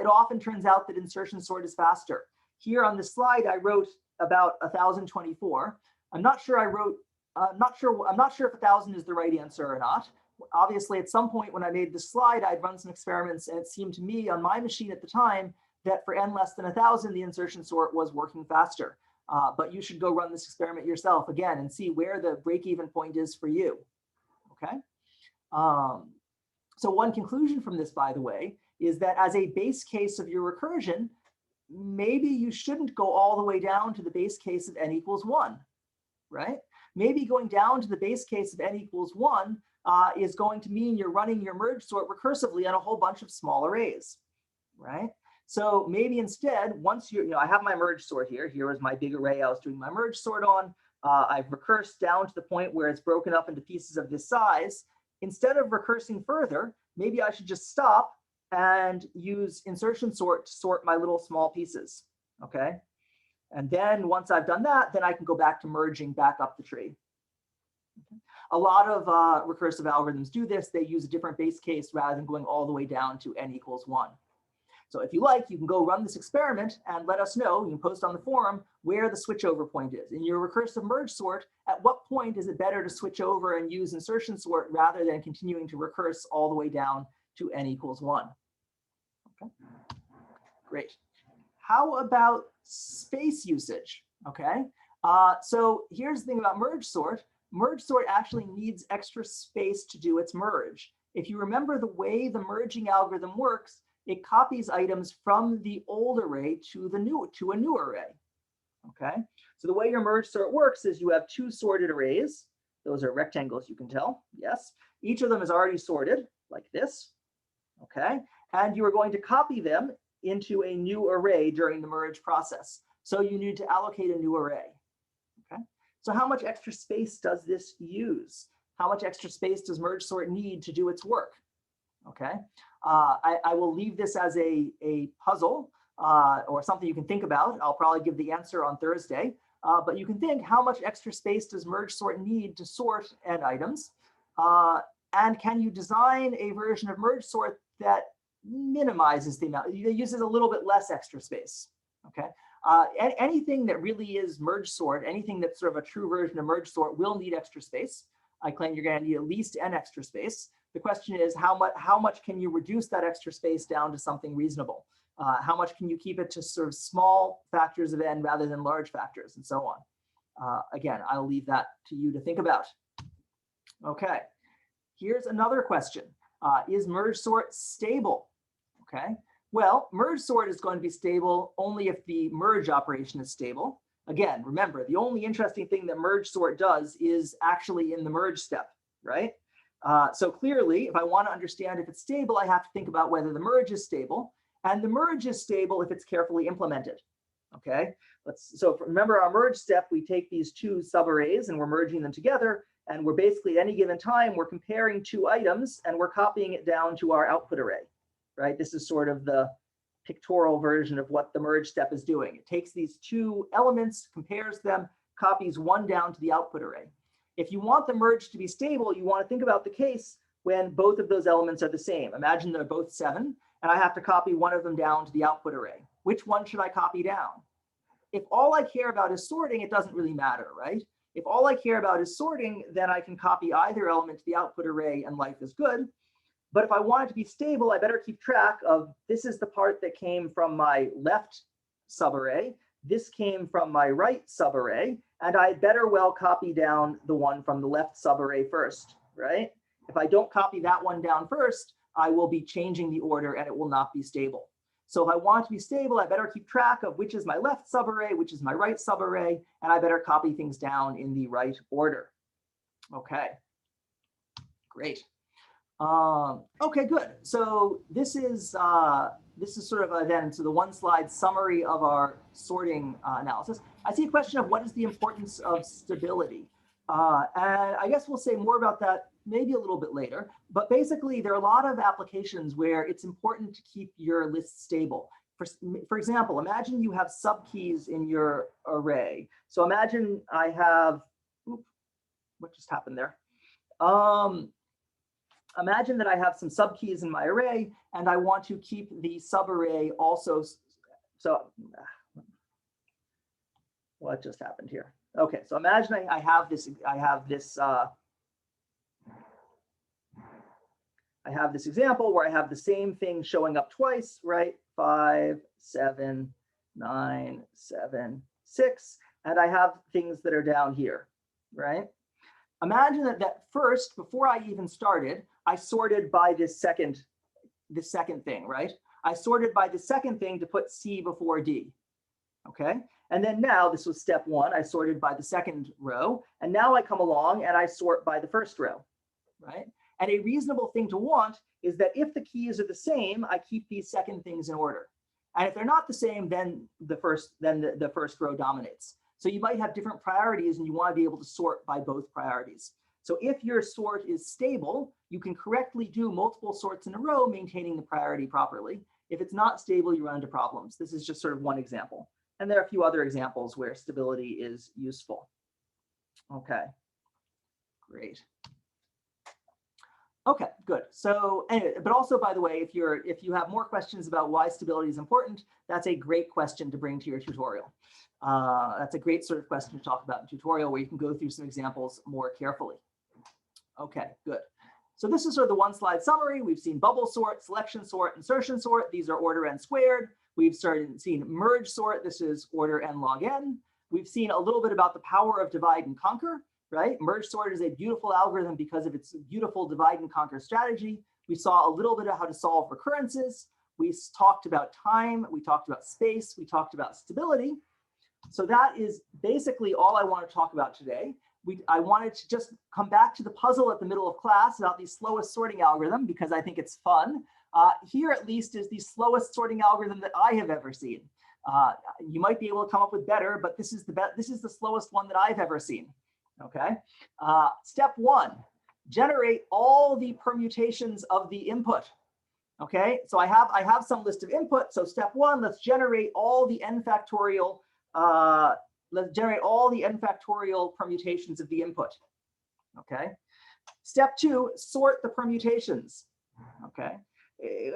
it often turns out that InsertionSort is faster. Here on this slide, I wrote about 1024. I'm not sure if 1000 is the right answer or not. Obviously, at some point when I made this slide, I'd run some experiments, and it seemed to me on my machine at the time that for n less than 1000, the InsertionSort was working faster. But you should go run this experiment yourself again and see where the break-even point is for you. Okay. So one conclusion from this, by the way, is that as a base case of your recursion, maybe you shouldn't go all the way down to the base case of n equals 1, right? Maybe going down to the base case of n equals 1 is going to mean you're running your MergeSort recursively on a whole bunch of small arrays, right? So maybe instead, once I have my MergeSort here. Here is my big array I was doing my MergeSort on. I've recursed down to the point where it's broken up into pieces of this size. Instead of recursing further, maybe I should just stop and use InsertionSort to sort my little small pieces. Okay. And then once I've done that, then I can go back to merging back up the tree. A lot of recursive algorithms do this. They use a different base case rather than going all the way down to n equals 1. So if you like, you can go run this experiment and let us know, you can post on the forum, where the switchover point is. In your recursive merge sort, at what point is it better to switch over and use insertion sort rather than continuing to recurse all the way down to n equals 1? Okay, great. How about space usage? Okay, so here's the thing about merge sort. Merge sort actually needs extra space to do its merge. If you remember the way the merging algorithm works, it copies items from the old array to a new array. Okay, so the way your merge sort works is you have two sorted arrays. Those are rectangles, you can tell. Yes, each of them is already sorted like this. Okay, and you are going to copy them into a new array during the merge process. So you need to allocate a new array. Okay, so how much extra space does this use? How much extra space does merge sort need to do its work? Okay, I will leave this as a puzzle or something you can think about. I'll probably give the answer on Thursday, but you can think, how much extra space does merge sort need to sort n items? And can you design a version of merge sort that minimizes the amount, uses a little bit less extra space? Okay, anything that really is merge sort, anything that's sort of a true version of merge sort will need extra space. I claim you're going to need at least n extra space. The question is, how much can you reduce that extra space down to something reasonable? How much can you keep it to sort of small factors of n rather than large factors, and so on? Again, I'll leave that to you to think about. Okay, here's another question. Is merge sort stable? Okay, well, merge sort is going to be stable only if the merge operation is stable. Again, remember, the only interesting thing that merge sort does is actually in the merge step, right? So clearly, if I want to understand if it's stable, I have to think about whether the merge is stable. And the merge is stable if it's carefully implemented. Okay, so remember our merge step, we take these two subarrays and we're merging them together. And we're basically at any given time, we're comparing two items and we're copying it down to our output array, right? This is sort of the pictorial version of what the merge step is doing. It takes these two elements, compares them, copies one down to the output array. If you want the merge to be stable, you want to think about the case when both of those elements are the same. Imagine they're both 7, and I have to copy one of them down to the output array. Which one should I copy down? If all I care about is sorting, it doesn't really matter, right? If all I care about is sorting, then I can copy either element to the output array and life is good. But if I want it to be stable, I better keep track of, this is the part that came from my left subarray. This came from my right subarray, and I better well copy down the one from the left subarray first, right? If I don't copy that one down first, I will be changing the order and it will not be stable. So if I want it to be stable, I better keep track of which is my left subarray, which is my right subarray, and I better copy things down in the right order. Okay, great. Okay, good. So this is sort of then so the one slide summary of our sorting analysis. I see a question of what is the importance of stability, and I guess we'll say more about that maybe a little bit later. But basically, there are a lot of applications where it's important to keep your list stable. For example, imagine you have subkeys in your array. So imagine I have, what just happened there? Imagine that I have some subkeys in my array, and I want to keep the subarray also. So what just happened here? Okay, so imagine I have this example where I have the same thing showing up twice, right? 5, 7, 9, 7, 6, and I have things that are down here, right? Imagine that first, before I even started, I sorted by this second thing, right? I sorted by the second thing to put C before D, okay? And then now, this was step 1, I sorted by the second row, and now I come along and I sort by the first row, right? And a reasonable thing to want is that if the keys are the same, I keep these second things in order. And if they're not the same, then the first row dominates. So you might have different priorities and you want to be able to sort by both priorities. So if your sort is stable, you can correctly do multiple sorts in a row, maintaining the priority properly. If it's not stable, you run into problems. This is just sort of one example. And there are a few other examples where stability is useful. Okay, great. Okay, good. So anyway, but also, by the way, if you have more questions about why stability is important, that's a great question to bring to your tutorial. That's a great sort of question to talk about in tutorial where you can go through some examples more carefully. Okay, good. So this is sort of the one slide summary. We've seen BubbleSort, SelectionSort, InsertionSort. These are order n squared. We've seen MergeSort. This is order n log n. We've seen a little bit about the power of divide and conquer. Right? MergeSort is a beautiful algorithm because of its beautiful divide and conquer strategy. We saw a little bit of how to solve recurrences. We talked about time. We talked about space. We talked about stability. So that is basically all I want to talk about today. I wanted to just come back to the puzzle at the middle of class about the slowest sorting algorithm because I think it's fun. Here, at least, is the slowest sorting algorithm that I have ever seen. You might be able to come up with better, but this is the slowest one that I've ever seen. Okay. Step 1, generate all the permutations of the input. Okay, so I have some list of input. So step 1, let's generate all the n factorial. Let's generate all the n factorial permutations of the input. Okay. Step 2, sort the permutations. Okay.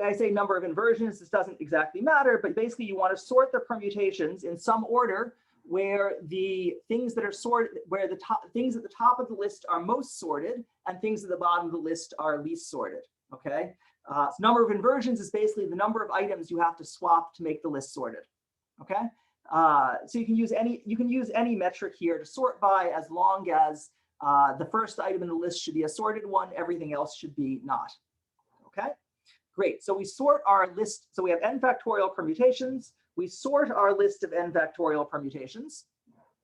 I say number of inversions. This doesn't exactly matter, but basically you want to sort the permutations in some order where the things that are sorted, where the things at the top of the list are most sorted and things at the bottom of the list are least sorted. Okay. So number of inversions is basically the number of items you have to swap to make the list sorted. Okay. So you can use any metric here to sort by, as long as the first item in the list should be a sorted one. Everything else should be not. Okay. Great. So we sort our list. So we have n factorial permutations. We sort our list of n factorial permutations.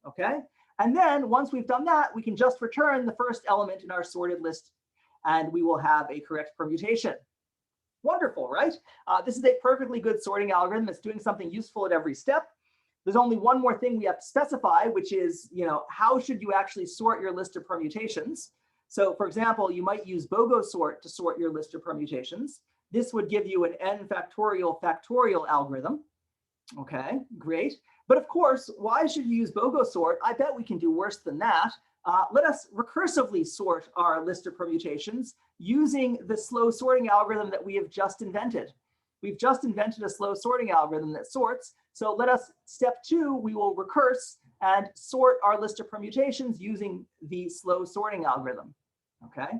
Okay. And then once we've done that, we can just return the first element in our sorted list, and we will have a correct permutation. Wonderful, right? This is a perfectly good sorting algorithm. It's doing something useful at every step. There's only one more thing we have to specify, which is, how should you actually sort your list of permutations? So for example, you might use BubbleSort to sort your list of permutations. This would give you an n factorial algorithm. Okay, great. But of course, why should you use BubbleSort? I bet we can do worse than that. Let us recursively sort our list of permutations using the slow sorting algorithm that we have just invented. We've just invented a slow sorting algorithm that sorts. So let us, step 2, we will recurse and sort our list of permutations using the slow sorting algorithm. Okay.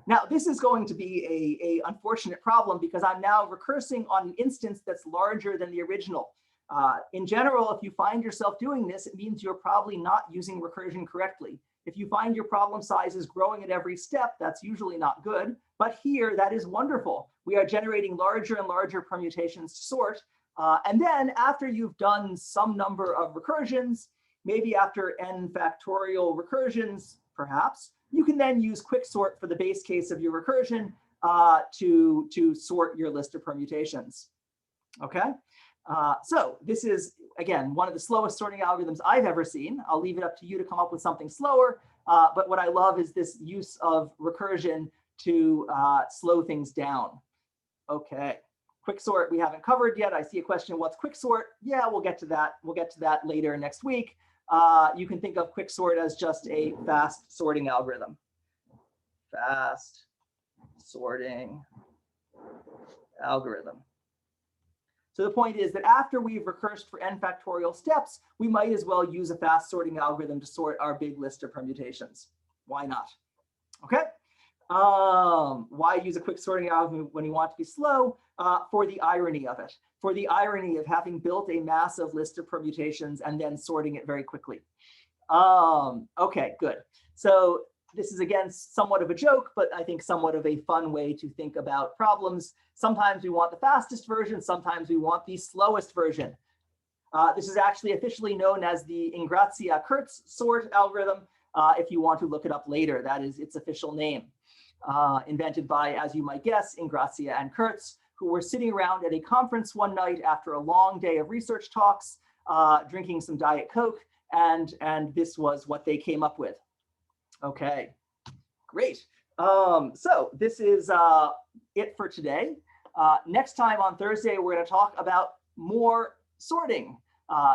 Now, this is going to be a unfortunate problem because I'm now recursing on an instance that's larger than the original. In general, if you find yourself doing this, it means you're probably not using recursion correctly. If you find your problem size is growing at every step, that's usually not good. But here, that is wonderful. We are generating larger and larger permutations to sort. And then after you've done some number of recursions, maybe after n factorial recursions, perhaps, you can then use quicksort for the base case of your recursion to sort your list of permutations. Okay. So this is, again, one of the slowest sorting algorithms I've ever seen. I'll leave it up to you to come up with something slower. But what I love is this use of recursion to slow things down. Okay. Quicksort we haven't covered yet. I see a question, what's quicksort? Yeah, we'll get to that. We'll get to that later next week. You can think of quicksort as just a fast sorting algorithm. Fast sorting algorithm. So the point is that after we've recursed for n factorial steps, we might as well use a fast sorting algorithm to sort our big list of permutations. Why not? Okay. Why use a quick sorting algorithm when you want to be slow? For the irony of it. For the irony of having built a massive list of permutations and then sorting it very quickly. Okay, good. So this is, again, somewhat of a joke, but I think somewhat of a fun way to think about problems. Sometimes we want the fastest version. Sometimes we want the slowest version. This is actually officially known as the Ingrazia-Kurtz sort algorithm. If you want to look it up later, that is its official name. Invented by, as you might guess, Ingrazia and Kurtz, who were sitting around at a conference one night after a long day of research talks, drinking some Diet Coke, and this was what they came up with. Okay, great. So this is it for today. Next time on Thursday, we're going to talk about more sorting.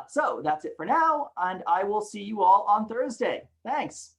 So that's it for now, and I will see you all on Thursday. Thanks.